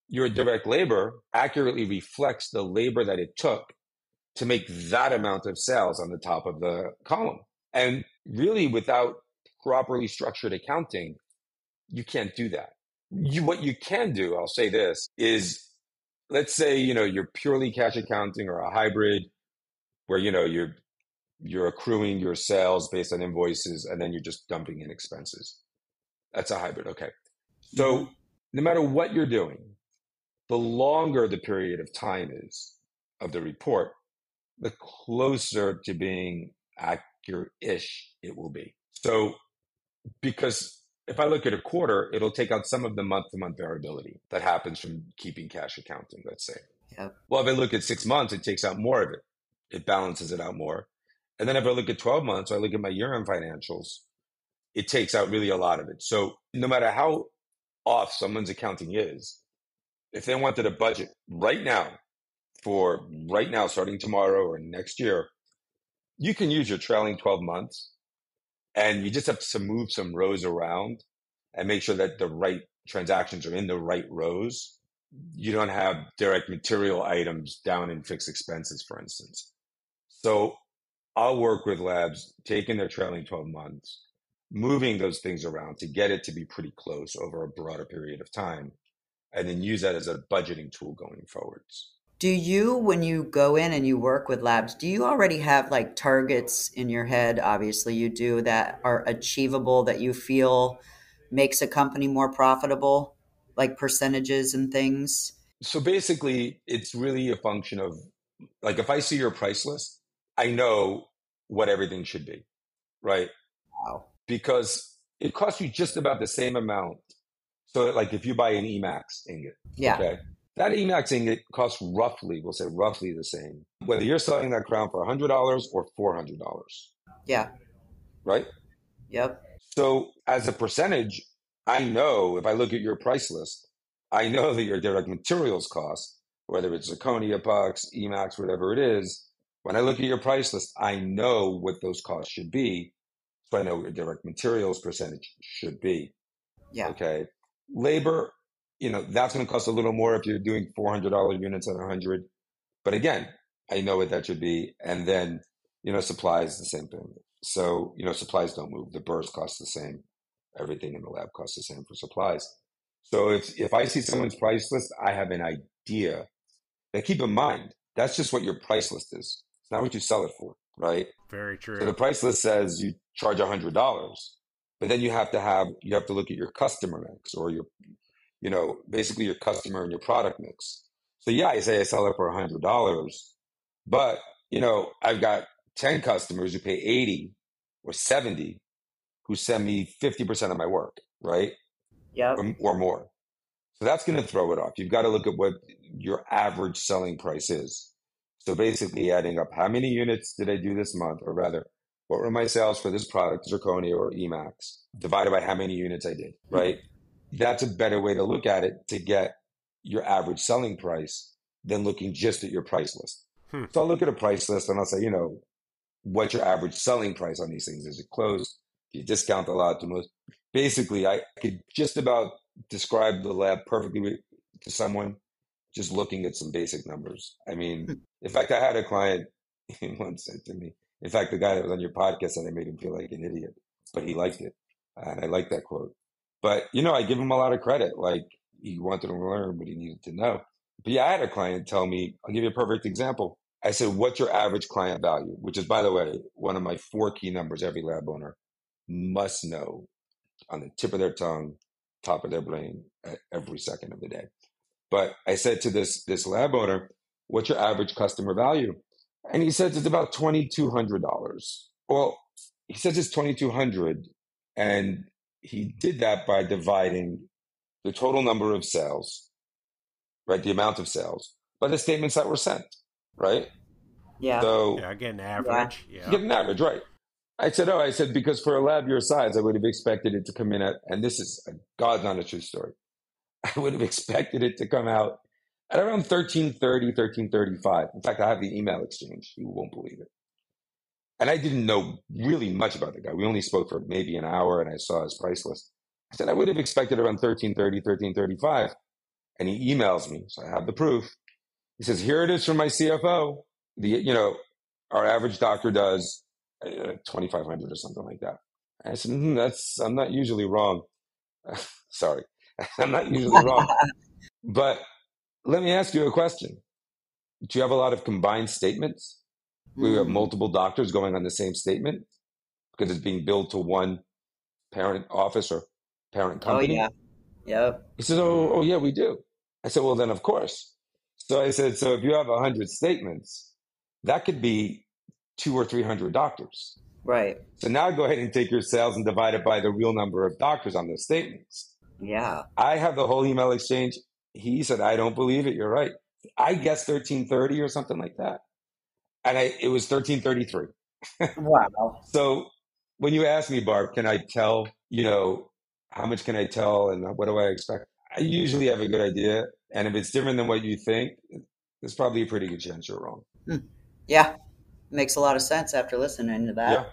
[SPEAKER 3] your direct labor accurately reflects the labor that it took to make that amount of sales on the top of the column. And really, without properly structured accounting, you can't do that. What you can do, I'll say this, is let's say, you're purely cash accounting or a hybrid where, you're accruing your sales based on invoices and then you're just dumping in expenses. That's a hybrid. Okay. So no matter what you're doing, the longer the period of time is of the report, the closer to being accurate-ish it will be. So, because if I look at a quarter, it'll take out some of the month-to-month variability that happens from keeping cash accounting, let's say.
[SPEAKER 4] Yep.
[SPEAKER 3] Well, if I look at 6 months, it takes out more of it. It balances it out more. And then if I look at 12 months, or I look at my year-end financials, it takes out really a lot of it. So no matter how off someone's accounting is, if they wanted a budget right now, starting tomorrow or next year, you can use your trailing 12 months and you just have to move some rows around and make sure that the right transactions are in the right rows. You don't have direct material items down in fixed expenses, for instance. So I'll work with labs taking their trailing 12 months, moving those things around to get it to be pretty close over a broader period of time, and then use that as a budgeting tool going forwards.
[SPEAKER 4] Do you, when you go in and you work with labs, do you already have like targets in your head? Obviously you do, that are achievable, that you feel makes a company more profitable, like percentages and things?
[SPEAKER 3] So basically it's really a function of, like, if I see your price list, I know what everything should be, right?
[SPEAKER 4] Wow.
[SPEAKER 3] Because it costs you just about the same amount. So like if you buy an Emax ingot, okay, that Emax ingot costs roughly the same, whether you're selling that crown for $100 or $400.
[SPEAKER 4] Yeah.
[SPEAKER 3] Right?
[SPEAKER 4] Yep.
[SPEAKER 3] So as a percentage, I know if I look at your price list, I know that your direct materials cost, whether it's zirconia, epox, Emax, whatever it is, when I look at your price list, I know what those costs should be. So I know what your direct materials percentage should be.
[SPEAKER 4] Yeah.
[SPEAKER 3] Okay. Labor, that's going to cost a little more if you're doing $400 units at 100. But again, I know what that should be. And then, supplies, the same thing. So, supplies don't move. The burrs cost the same. Everything in the lab costs the same for supplies. So if I see someone's price list, I have an idea. Now keep in mind, that's just what your price list is. It's not what you sell it for, right?
[SPEAKER 5] Very true.
[SPEAKER 3] So the price list says you charge $100, but then you have to look at your customer mix, or basically your customer and your product mix. So yeah, I say I sell it for $100, but I've got 10 customers who pay 80 or 70 who send me 50% of my work, right?
[SPEAKER 4] Yeah.
[SPEAKER 3] Or more. So that's going to throw it off. You've got to look at what your average selling price is. So basically adding up how many units did I do this month, or rather, what were my sales for this product, zirconia or Emax, divided by how many units I did, right? That's a better way to look at it to get your average selling price than looking just at your price list. So I'll look at a price list and I'll say, what's your average selling price on these things? Is it closed? Do you discount a lot to most? Basically, I could just about describe the lab perfectly to someone just looking at some basic numbers. I mean, in fact, I had a client once said to me, in fact, the guy that was on your podcast said I made him feel like an idiot, but he liked it. And I like that quote. But, I give him a lot of credit. Like, he wanted to learn what he needed to know. But yeah, I had a client tell me, I'll give you a perfect example. I said, what's your average client value? Which is, by the way, one of my 4 key numbers every lab owner must know on the tip of their tongue, top of their brain, at every second of the day. But I said to this lab owner, what's your average customer value? And he says it's about $2,200. Well, he says it's $2,200, and he did that by dividing the total number of sales, right? The amount of sales, by the statements that were sent, right?
[SPEAKER 4] Yeah.
[SPEAKER 3] So
[SPEAKER 5] get an average. Yeah.
[SPEAKER 3] Get an average, right? I said, because for a lab your size, I would have expected it to come in at, and this is a God's honest true story, I would have expected it to come out at around 1330, 1335. In fact, I have the email exchange. You won't believe it. And I didn't know really much about the guy. We only spoke for maybe an hour, and I saw his price list. I said, I would have expected around 1330, 1335. And he emails me, so I have the proof. He says, here it is from my CFO. Our average doctor does 2,500 or something like that. And I said, I'm not usually wrong. Sorry. I'm not usually wrong. But let me ask you a question. Do you have a lot of combined statements? We have multiple doctors going on the same statement because it's being billed to one parent office or parent company?
[SPEAKER 4] Oh, yeah. Yep.
[SPEAKER 3] He says, oh, yeah, we do. I said, well, then, of course. So I said, so if you have 100 statements, that could be 200 or 300 doctors.
[SPEAKER 4] Right.
[SPEAKER 3] So now go ahead and take your sales and divide it by the real number of doctors on those statements.
[SPEAKER 4] Yeah.
[SPEAKER 3] I have the whole email exchange. He said, I don't believe it. You're right. I guessed 1330 or something like that. And it was 1333.
[SPEAKER 4] Wow.
[SPEAKER 3] So when you ask me, Barb, can I tell, how much can I tell and what do I expect? I usually have a good idea. And if it's different than what you think, there's probably a pretty good chance you're wrong.
[SPEAKER 4] Yeah. Makes a lot of sense after listening to that.
[SPEAKER 3] Yeah.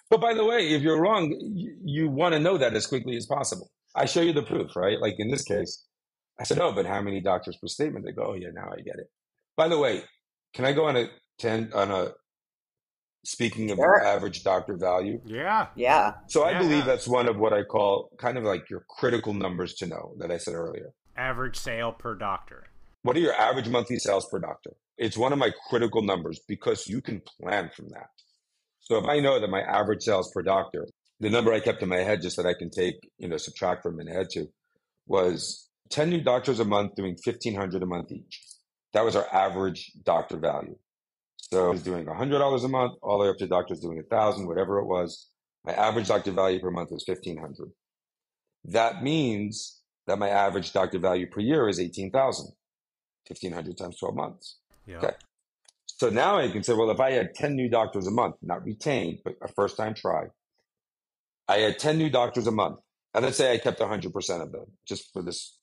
[SPEAKER 3] But by the way, if you're wrong, you want to know that as quickly as possible. I show you the proof, right? Like in this case, I said, but how many doctors per statement? They go, oh yeah, now I get it. By the way, can I go on speaking of average doctor value?
[SPEAKER 5] Yeah.
[SPEAKER 4] Yeah.
[SPEAKER 3] So I believe that's one of what I call kind of like your critical numbers to know that I said earlier.
[SPEAKER 5] Average sale per doctor.
[SPEAKER 3] What are your average monthly sales per doctor? It's one of my critical numbers because you can plan from that. So if I know that my average sales per doctor, the number I kept in my head just that I can take, subtract from and add to, was 10 new doctors a month doing $1,500 a month each. That was our average doctor value. So I was doing $100 a month, all the way up to doctors doing $1,000, whatever it was. My average doctor value per month was $1,500. That means that my average doctor value per year is $18,000. 1,500 times 12 months.
[SPEAKER 5] Yeah.
[SPEAKER 3] Okay. So now I can say, well, if I had 10 new doctors a month, not retained, but a first time try, I had 10 new doctors a month. And let's say I kept 100% of them just for this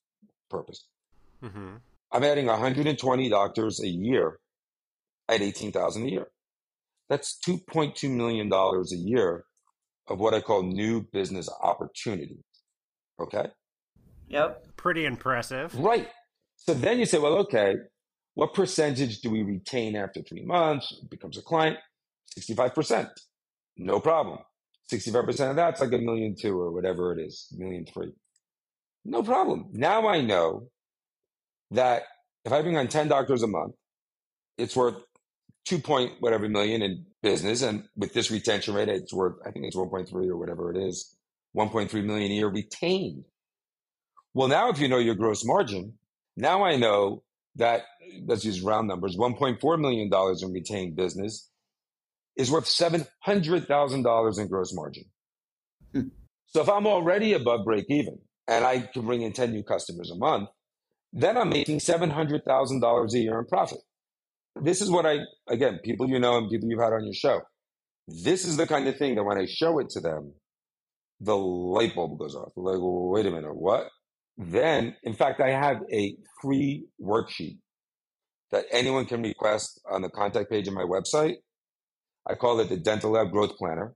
[SPEAKER 3] purpose.
[SPEAKER 5] Mm-hmm.
[SPEAKER 3] I'm adding 120 doctors a year at $18,000 a year. That's $2.2 million a year of what I call new business opportunity. Okay?
[SPEAKER 4] Yep.
[SPEAKER 5] Pretty impressive.
[SPEAKER 3] Right. So then you say, well, okay, what percentage do we retain after 3 months? It becomes a client. 65%. No problem. 65% of that's like $1.2 million or whatever it is, $1.3 million. No problem. Now I know that if I bring on 10 doctors a month, it's worth 2 million in business. And with this retention rate, it's worth, I think it's 1.3 or whatever it is, 1.3 million a year retained. Well, now if you know your gross margin, now I know that, let's use round numbers, $1.4 million in retained business is worth $700,000 in gross margin. So if I'm already above break even and I can bring in 10 new customers a month, then I'm making $700,000 a year in profit. This is what again, people you know and people you've had on your show, this is the kind of thing that when I show it to them, the light bulb goes off. Like, wait a minute, what? Then, in fact, I have a free worksheet that anyone can request on the contact page of my website I call it the Dental Lab Growth Planner.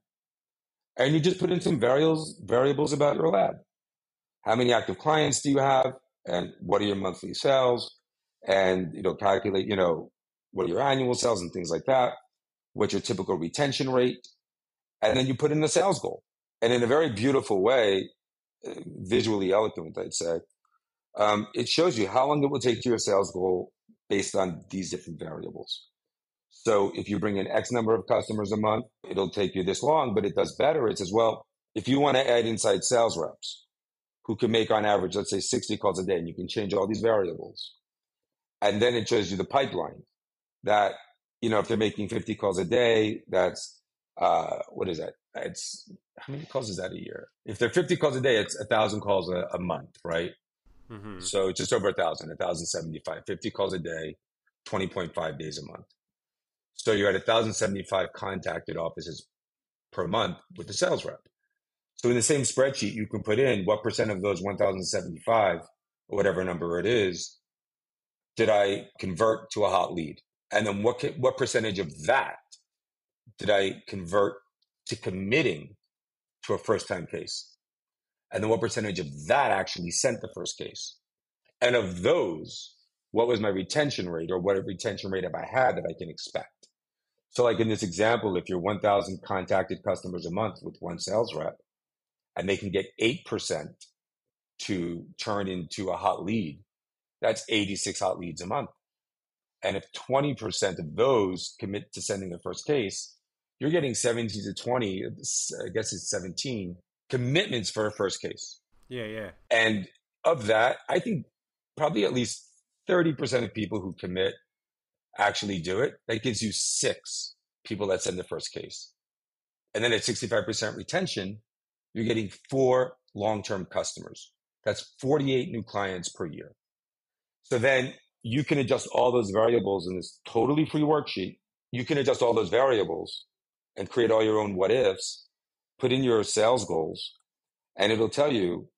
[SPEAKER 3] And you just put in some variables about your lab. How many active clients do you have? And what are your monthly sales? And, calculate, what are your annual sales and things like that? What's your typical retention rate? And then you put in the sales goal. And in a very beautiful way, visually eloquent, I'd say, it shows you how long it will take to your sales goal based on these different variables. So if you bring in X number of customers a month, it'll take you this long, but it does better. It says, well, if you want to add inside sales reps who can make on average, let's say 60 calls a day, and you can change all these variables. And then it shows you the pipeline that, if they're making 50 calls a day, that's, what is that? It's, how many calls is that a year? If they're 50 calls a day, it's 1,000 calls a month, right? Mm-hmm. So just over 1,000, 1,075, 50 calls a day, 20.5 days a month. So you're at 1,075 contacted offices per month with the sales rep. So in the same spreadsheet, you can put in what percent of those 1,075, or whatever number it is, did I convert to a hot lead? And then what percentage of that did I convert to committing to a first-time case? And then what percentage of that actually sent the first case? And of those, what was my retention rate, or what retention rate have I had that I can expect? So like in this example, if you're 1,000 contacted customers a month with one sales rep, and they can get 8% to turn into a hot lead, that's 86 hot leads a month. And if 20% of those commit to sending the first case, you're getting 17 to 20, I guess it's 17 commitments for a first case.
[SPEAKER 5] Yeah.
[SPEAKER 3] And of that, I think probably at least 30% of people who commit actually do it. That gives you 6 people that send the first case. And then at 65% retention, you're getting 4 long-term customers. That's 48 new clients per year. So then you can adjust all those variables in this totally free worksheet. You can adjust all those variables and create all your own what ifs, put in your sales goals, and it'll tell you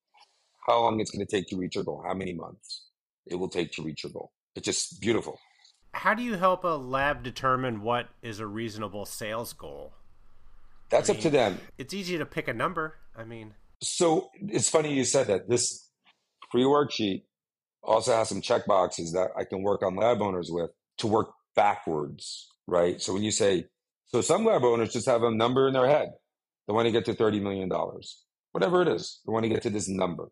[SPEAKER 3] how long it's going to take to reach your goal, how many months it will take to reach your goal. It's just beautiful.
[SPEAKER 5] How do you help a lab determine what is a reasonable sales goal?
[SPEAKER 3] That's up to them.
[SPEAKER 5] It's easy to pick a number.
[SPEAKER 3] So it's funny you said that. This free worksheet also has some check boxes that I can work on lab owners with to work backwards, right? So when you say, so some lab owners just have a number in their head. They want to get to $30 million, whatever it is. They want to get to this number.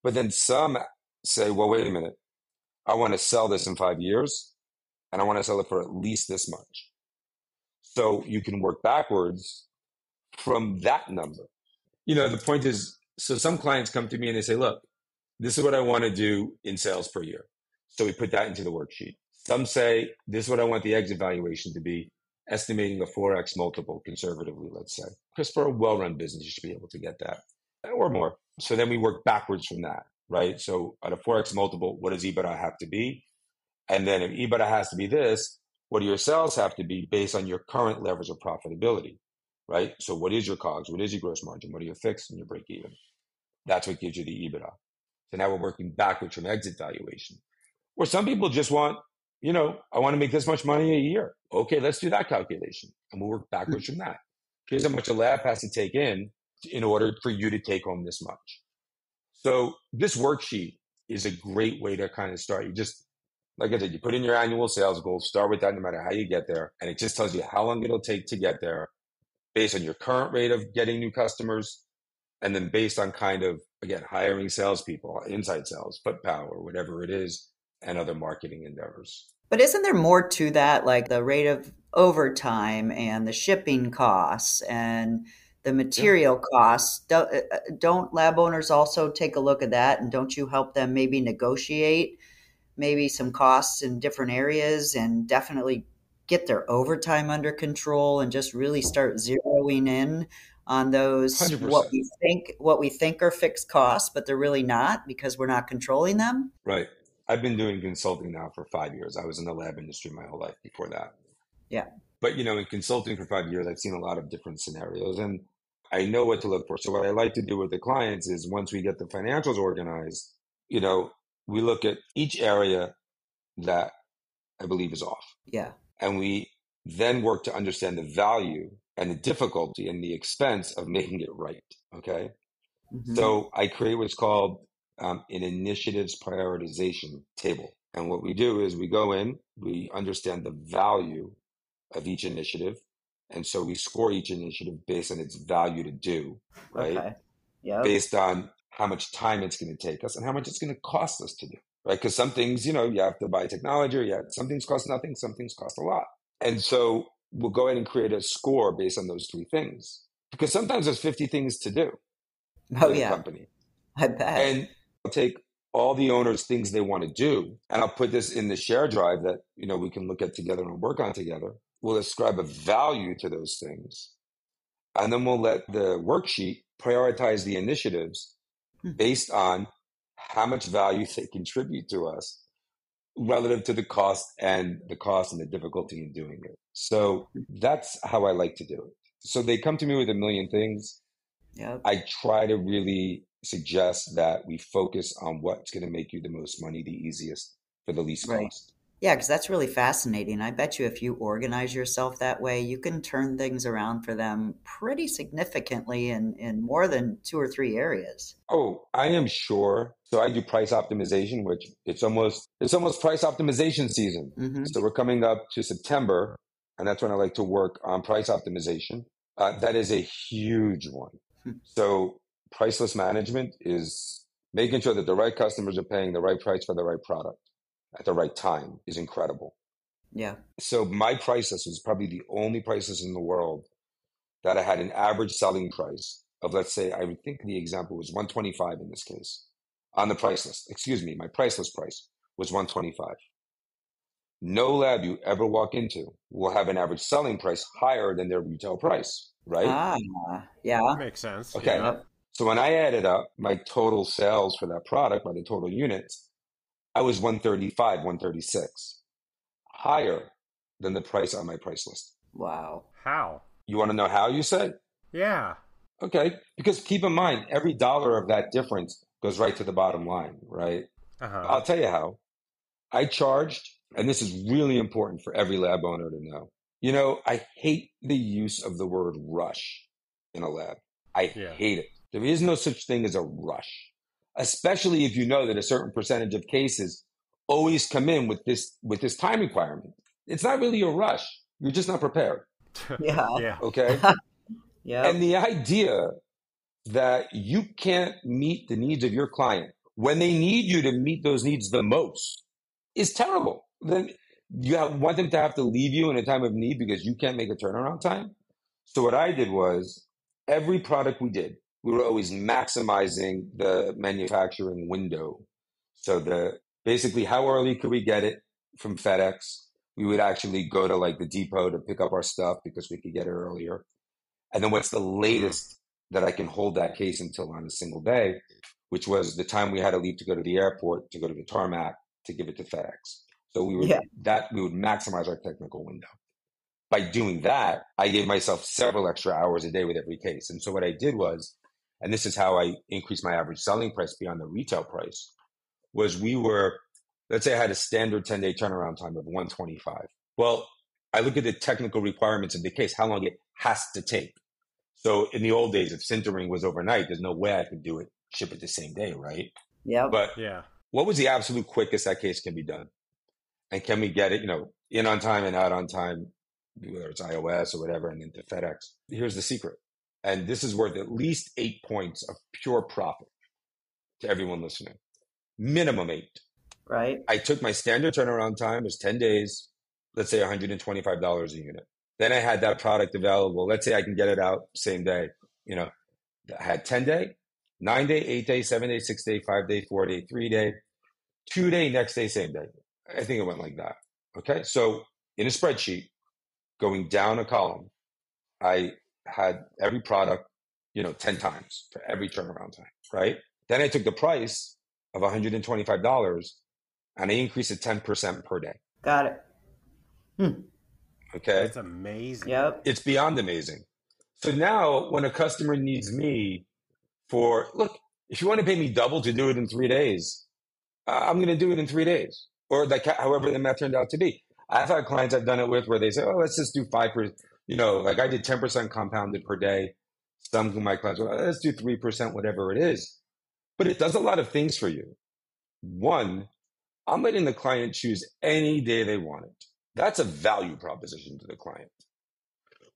[SPEAKER 3] But then some say, well, wait a minute. I want to sell this in 5 years, and I want to sell it for at least this much. So you can work backwards from that number. The point is, so some clients come to me and they say, look, this is what I want to do in sales per year. So we put that into the worksheet. Some say, this is what I want the exit valuation to be, estimating a 4x multiple conservatively, let's say. Because for a well-run business, you should be able to get that or more. So then we work backwards from that, right? So at a 4x multiple, what does EBITDA have to be? And then if EBITDA has to be this, what do your sales have to be based on your current levels of profitability, right? So what is your COGS? What is your gross margin? What are your fixed and your break even? That's what gives you the EBITDA. So now we're working backwards from exit valuation. Or some people just want, I want to make this much money a year. Okay, let's do that calculation. And we'll work backwards from that. Here's how much a lab has to take in order for you to take home this much. So this worksheet is a great way to kind of start. You just, like I said, you put in your annual sales goals, start with that no matter how you get there. And it just tells you how long it'll take to get there based on your current rate of getting new customers. And then based on kind of, again, hiring salespeople, inside sales, foot power, whatever it is, and other marketing endeavors.
[SPEAKER 4] But isn't there more to that, like the rate of overtime and the shipping costs and the material costs? Don't lab owners also take a look at that? And don't you help them maybe negotiate maybe some costs in different areas and definitely get their overtime under control and just really start zeroing in on those
[SPEAKER 3] 100%.
[SPEAKER 4] what we think are fixed costs, but they're really not because we're not controlling them?
[SPEAKER 3] Right. I've been doing consulting now for 5 years. I was in the lab industry my whole life before that.
[SPEAKER 4] Yeah.
[SPEAKER 3] But, in consulting for 5 years, I've seen a lot of different scenarios and I know what to look for. So what I like to do with the clients is once we get the financials organized, we look at each area that I believe is off.
[SPEAKER 4] Yeah.
[SPEAKER 3] And we then work to understand the value and the difficulty and the expense of making it right. Okay.
[SPEAKER 4] Mm-hmm.
[SPEAKER 3] So I create what's called an initiatives prioritization table. And what we do is we go in, we understand the value of each initiative. And so we score each initiative based on its value to do, right?
[SPEAKER 4] Okay. Yeah.
[SPEAKER 3] Based on how much time it's going to take us and how much it's going to cost us to do, right? Because some things, you have to buy technology, or some things cost nothing, some things cost a lot. And so we'll go ahead and create a score based on those three things, because sometimes there's 50 things to do in a company.
[SPEAKER 4] I bet.
[SPEAKER 3] And I'll take all the owners' things they want to do, and I'll put this in the share drive that, we can look at together and work on together. We'll ascribe a value to those things. And then we'll let the worksheet prioritize the initiatives based on how much value they contribute to us relative to the cost and the difficulty in doing it. So that's how I like to do it. So they come to me with a million things.
[SPEAKER 4] Yep.
[SPEAKER 3] I try to really suggest that we focus on what's going to make you the most money, the easiest, for the least cost.
[SPEAKER 4] Yeah, because that's really fascinating. I bet you if you organize yourself that way, you can turn things around for them pretty significantly in more than 2 or 3 areas.
[SPEAKER 3] Oh, I am sure. So I do price optimization, which it's almost price optimization season.
[SPEAKER 4] Mm-hmm.
[SPEAKER 3] So we're coming up to September, and that's when I like to work on price optimization. That is a huge one. So priceless management is making sure that the right customers are paying the right price for the right product at the right time is incredible.
[SPEAKER 4] Yeah.
[SPEAKER 3] So my price list was probably the only price list in the world that I had an average selling price of, let's say, I would think the example was $125 in this case on the price list. Excuse me, my price list price was $125. No lab you ever walk into will have an average selling price higher than their retail price, right?
[SPEAKER 4] Yeah.
[SPEAKER 5] Makes sense.
[SPEAKER 3] Okay.
[SPEAKER 5] Yeah.
[SPEAKER 3] So when I added up my total sales for that product by the total units, I was 135, 136, higher than the price on my price list.
[SPEAKER 4] Wow.
[SPEAKER 5] How?
[SPEAKER 3] You want to know how, you said?
[SPEAKER 5] Yeah.
[SPEAKER 3] Okay. Because keep in mind, every dollar of that difference goes right to the bottom line, right?
[SPEAKER 5] Uh-huh.
[SPEAKER 3] I'll tell you how. I charged, and this is really important for every lab owner to know. I hate the use of the word rush in a lab. I hate it. There is no such thing as a rush, especially if you know that a certain percentage of cases always come in with this time requirement. It's not really a rush. You're just not prepared.
[SPEAKER 4] Yeah.
[SPEAKER 3] Okay?
[SPEAKER 4] Yeah.
[SPEAKER 3] And the idea that you can't meet the needs of your client when they need you to meet those needs the most is terrible. Then you want them to have to leave you in a time of need because you can't make a turnaround time. So what I did was, every product we did, we were always maximizing the manufacturing window. So basically, how early could we get it from FedEx? We would actually go to like the depot to pick up our stuff because we could get it earlier. And then what's the latest that I can hold that case until on a single day, which was the time we had to leave to go to the airport, to go to the tarmac, to give it to FedEx. So we would maximize our technical window. By doing that, I gave myself several extra hours a day with every case. And so what I did was, and this is how I increased my average selling price beyond the retail price, was let's say I had a standard 10-day turnaround time of 125. Well, I look at the technical requirements of the case, how long it has to take. So in the old days, if sintering was overnight, there's no way I could do it, ship it the same day, right?
[SPEAKER 4] Yeah.
[SPEAKER 3] But what was the absolute quickest that case can be done? And can we get it, in on time and out on time, whether it's iOS or whatever, and then to FedEx? Here's the secret. And this is worth at least 8 points of pure profit to everyone listening. Minimum 8.
[SPEAKER 4] Right.
[SPEAKER 3] I took my standard turnaround time, was 10 days, let's say $125 a unit. Then I had that product available. Let's say I can get it out same day. I had 10-day, 9-day, 8-day, 7-day, 6-day, 5-day, 4-day, 3-day, 2-day, next day, same day. I think it went like that. Okay. So in a spreadsheet, going down a column, I had every product, 10 times for every turnaround time. Right. Then I took the price of $125 and I increased it 10% per day.
[SPEAKER 4] Got it.
[SPEAKER 3] Okay.
[SPEAKER 5] That's amazing.
[SPEAKER 4] Yep.
[SPEAKER 3] It's beyond amazing. So now when a customer needs me look, if you want to pay me double to do it in 3 days, I'm going to do it in 3 days, or like however the math turned out to be. I've had clients I've done it with where they say, oh, let's just do 5%. Like I did 10% compounded per day. Some of my clients, well, let's do 3%, whatever it is. But it does a lot of things for you. One, I'm letting the client choose any day they want it. That's a value proposition to the client.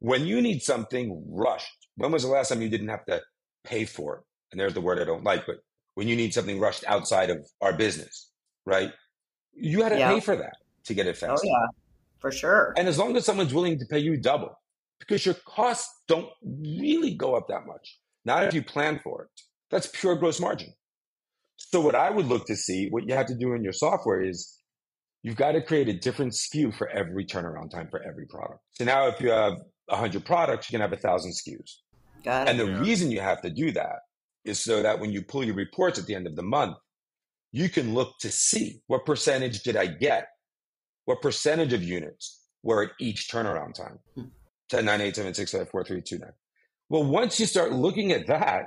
[SPEAKER 3] When you need something rushed, when was the last time you didn't have to pay for it? And there's the word I don't like, but when you need something rushed outside of our business, right? You had to pay for that to get it fast.
[SPEAKER 4] Oh, yeah, for sure.
[SPEAKER 3] And as long as someone's willing to pay you double, because your costs don't really go up that much, not if you plan for it. That's pure gross margin. So what I would look to see, what you have to do in your software is you've got to create a different SKU for every turnaround time for every product. So now if you have 100 products, you can have 1,000 SKUs.
[SPEAKER 4] Got it.
[SPEAKER 3] And the reason you have to do that is so that when you pull your reports at the end of the month, you can look to see what percentage did I get? What percentage of units were at each turnaround time? 10, 9, 8, 7, 6, 5, 4, 3, 2, 9. Well, once you start looking at that,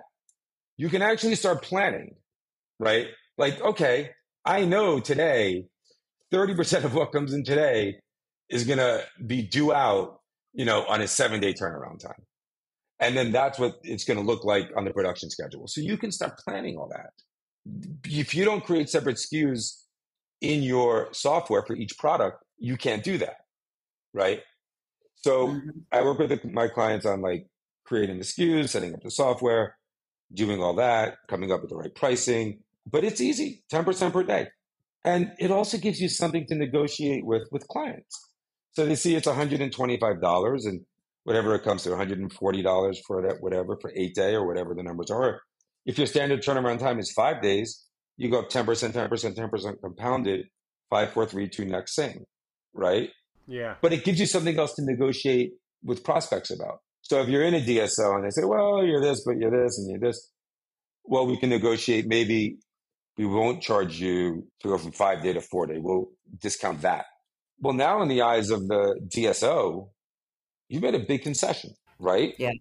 [SPEAKER 3] you can actually start planning, right? Like, okay, I know today, 30% of what comes in today is going to be due out, on a 7-day turnaround time. And then that's what it's going to look like on the production schedule. So you can start planning all that. If you don't create separate SKUs in your software for each product, you can't do that, right? So I work with my clients on like creating the SKUs, setting up the software, doing all that, coming up with the right pricing. But it's easy, 10% per day. And it also gives you something to negotiate with clients. So they see it's $125 and whatever it comes to, $140 for that, whatever, for 8-day or whatever the numbers are. If your standard turnaround time is 5 days, you go up 10%, 10%, 10% compounded, 5, 4, 3, 2, next thing, right?
[SPEAKER 5] Yeah.
[SPEAKER 3] But it gives you something else to negotiate with prospects about. So if you're in a DSO and they say, well, you're this, but you're this and you're this, well, we can negotiate. Maybe we won't charge you to go from 5-day to 4-day. We'll discount that. Well, now in the eyes of the DSO, you made a big concession, right?
[SPEAKER 4] Yeah.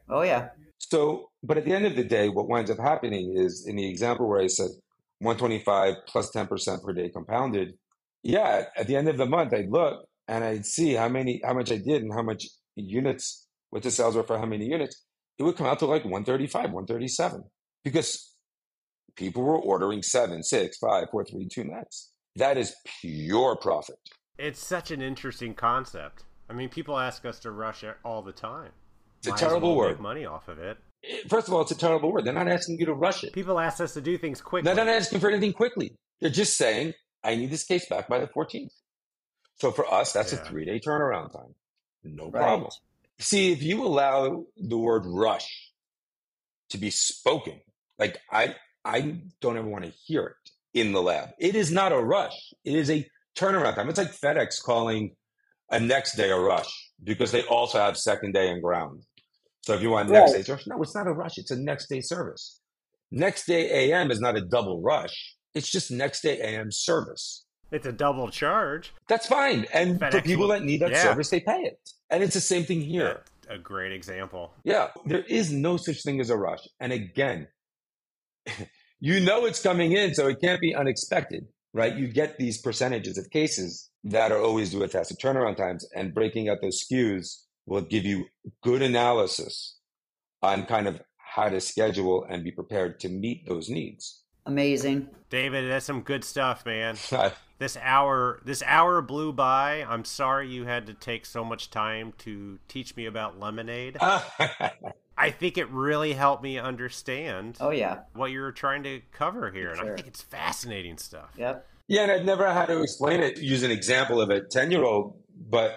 [SPEAKER 4] Oh, yeah.
[SPEAKER 3] So, but at the end of the day, what winds up happening is in the example where I said 125 plus 10% per day compounded. Yeah. At the end of the month, I'd look and I'd see how much I did and how much units, what the sales were for how many units. It would come out to like 135, 137 because people were ordering 7, 6, 5, 4, 3, 2 next. That is pure profit.
[SPEAKER 5] It's such an interesting concept. I mean, people ask us to rush it all the time.
[SPEAKER 3] It's a terrible word.
[SPEAKER 5] Make money off of it.
[SPEAKER 3] First of all, it's a terrible word. They're not asking you to rush it.
[SPEAKER 5] People ask us to do things quickly.
[SPEAKER 3] They're not asking for anything quickly. They're just saying, I need this case back by the 14th. So for us, that's a 3-day turnaround time. No problem. See, if you allow the word rush to be spoken, like I don't ever want to hear it in the lab. It is not a rush. It is a turnaround time. It's like FedEx calling a next day a rush because they also have second day and ground. So if you want next day service, no, it's not a rush. It's a next day service. Next day AM is not a double rush. It's just next day AM service.
[SPEAKER 5] It's a double charge.
[SPEAKER 3] That's fine. And
[SPEAKER 5] FedEx
[SPEAKER 3] for people that need that service, they pay it. And it's the same thing here.
[SPEAKER 5] A great example.
[SPEAKER 3] Yeah. There is no such thing as a rush. And again, it's coming in, so it can't be unexpected, right? You get these percentages of cases that are always due at faster turnaround times, and breaking out those SKUs will give you good analysis on kind of how to schedule and be prepared to meet those needs.
[SPEAKER 4] Amazing.
[SPEAKER 5] David, that's some good stuff, man. This hour blew by. I'm sorry you had to take so much time to teach me about lemonade. I think it really helped me understand what you're trying to cover here. And I think it's fascinating stuff.
[SPEAKER 4] Yep.
[SPEAKER 3] Yeah, and I'd never had to explain it, use an example of a 10-year-old, but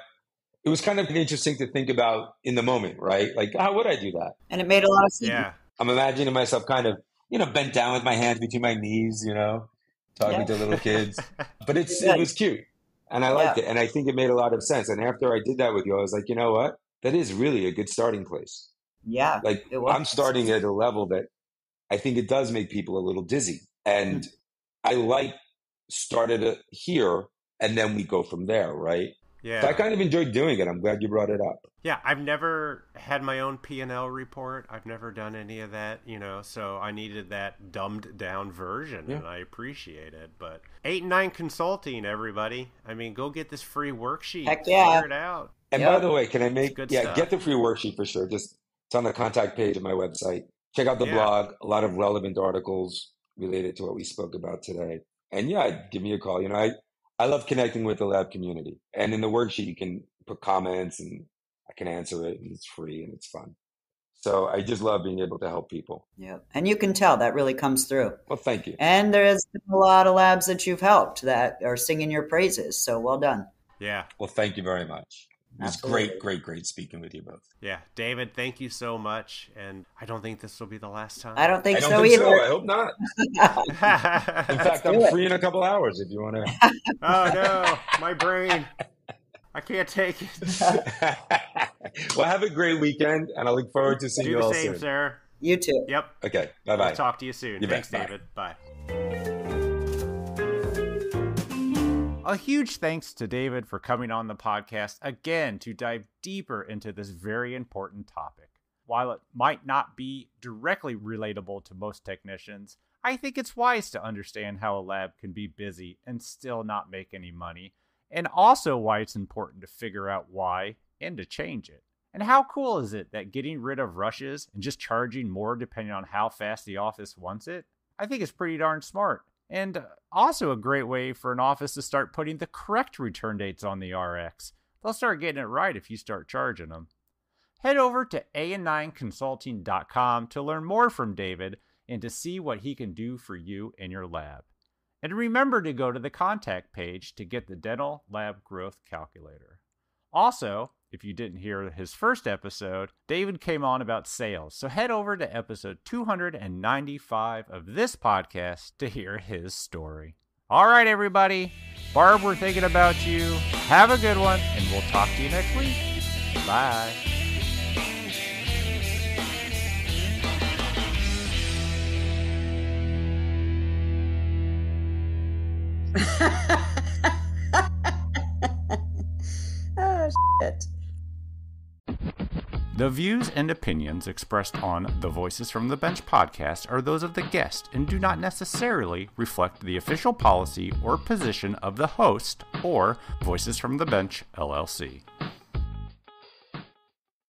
[SPEAKER 3] it was kind of interesting to think about in the moment, right? Like, how would I do that?
[SPEAKER 4] And it made a lot of sense.
[SPEAKER 5] Yeah.
[SPEAKER 3] I'm imagining myself kind of, bent down with my hands between my knees, talking to little kids. But it was cute. And I liked it. And I think it made a lot of sense. And after I did that with you, I was like, you know what? That is really a good starting place.
[SPEAKER 4] Yeah.
[SPEAKER 3] Like, I'm starting at a level that I think it does make people a little dizzy. And I started here, and then we go from there, right?
[SPEAKER 5] Yeah.
[SPEAKER 3] So I kind of enjoyed doing it. I'm glad you brought it up.
[SPEAKER 5] Yeah, I've never had my own P&L report. I've never done any of that, so I needed that dumbed down version, and I appreciate it. But 8 and 9 Consulting, everybody. I mean, go get this free worksheet.
[SPEAKER 4] Heck yeah.
[SPEAKER 5] Figure it out.
[SPEAKER 3] And by the way, can I make,
[SPEAKER 5] stuff.
[SPEAKER 3] Get the free worksheet for sure. It's on the contact page of my website. Check out the blog, a lot of relevant articles related to what we spoke about today. And give me a call. I love connecting with the lab community. And in the worksheet, you can put comments and I can answer it, and it's free and it's fun. So I just love being able to help people.
[SPEAKER 4] Yeah. And you can tell that really comes through.
[SPEAKER 3] Well, thank you.
[SPEAKER 4] And there's a lot of labs that you've helped that are singing your praises. So well done.
[SPEAKER 5] Yeah.
[SPEAKER 3] Well, thank you very much. It's great speaking with you both.
[SPEAKER 5] Yeah. David, thank you so much. And I don't think this will be the last time.
[SPEAKER 4] I don't think so either.
[SPEAKER 3] I hope not. In fact, I'm free in a couple hours if you want to.
[SPEAKER 5] Oh, no. My brain. I can't take it.
[SPEAKER 3] Well, have a great weekend, and I look forward to seeing you all soon.
[SPEAKER 5] Do the same, sir.
[SPEAKER 4] You too.
[SPEAKER 5] Yep.
[SPEAKER 3] Okay. Bye-bye.
[SPEAKER 5] We'll talk to you soon. Thanks, David. Bye.
[SPEAKER 2] A huge thanks to David for coming on the podcast again to dive deeper into this very important topic. While it might not be directly relatable to most technicians, I think it's wise to understand how a lab can be busy and still not make any money, and also why it's important to figure out why and to change it. And how cool is it that getting rid of rushes and just charging more depending on how fast the office wants it? I think it's pretty darn smart. And also a great way for an office to start putting the correct return dates on the RX. They'll start getting it right if you start charging them. Head over to a9consulting.com to learn more from David and to see what he can do for you in your lab. And remember to go to the contact page to get the Dental Lab Growth Calculator. Also, if you didn't hear his first episode, David came on about sales, so head over to episode 295 of this podcast to hear his story. All right, everybody. Barb, we're thinking about you. Have a good one, and we'll talk to you next week. Bye.
[SPEAKER 4] Oh, shit.
[SPEAKER 2] The views and opinions expressed on the Voices from the Bench podcast are those of the guest and do not necessarily reflect the official policy or position of the host or Voices from the Bench, LLC.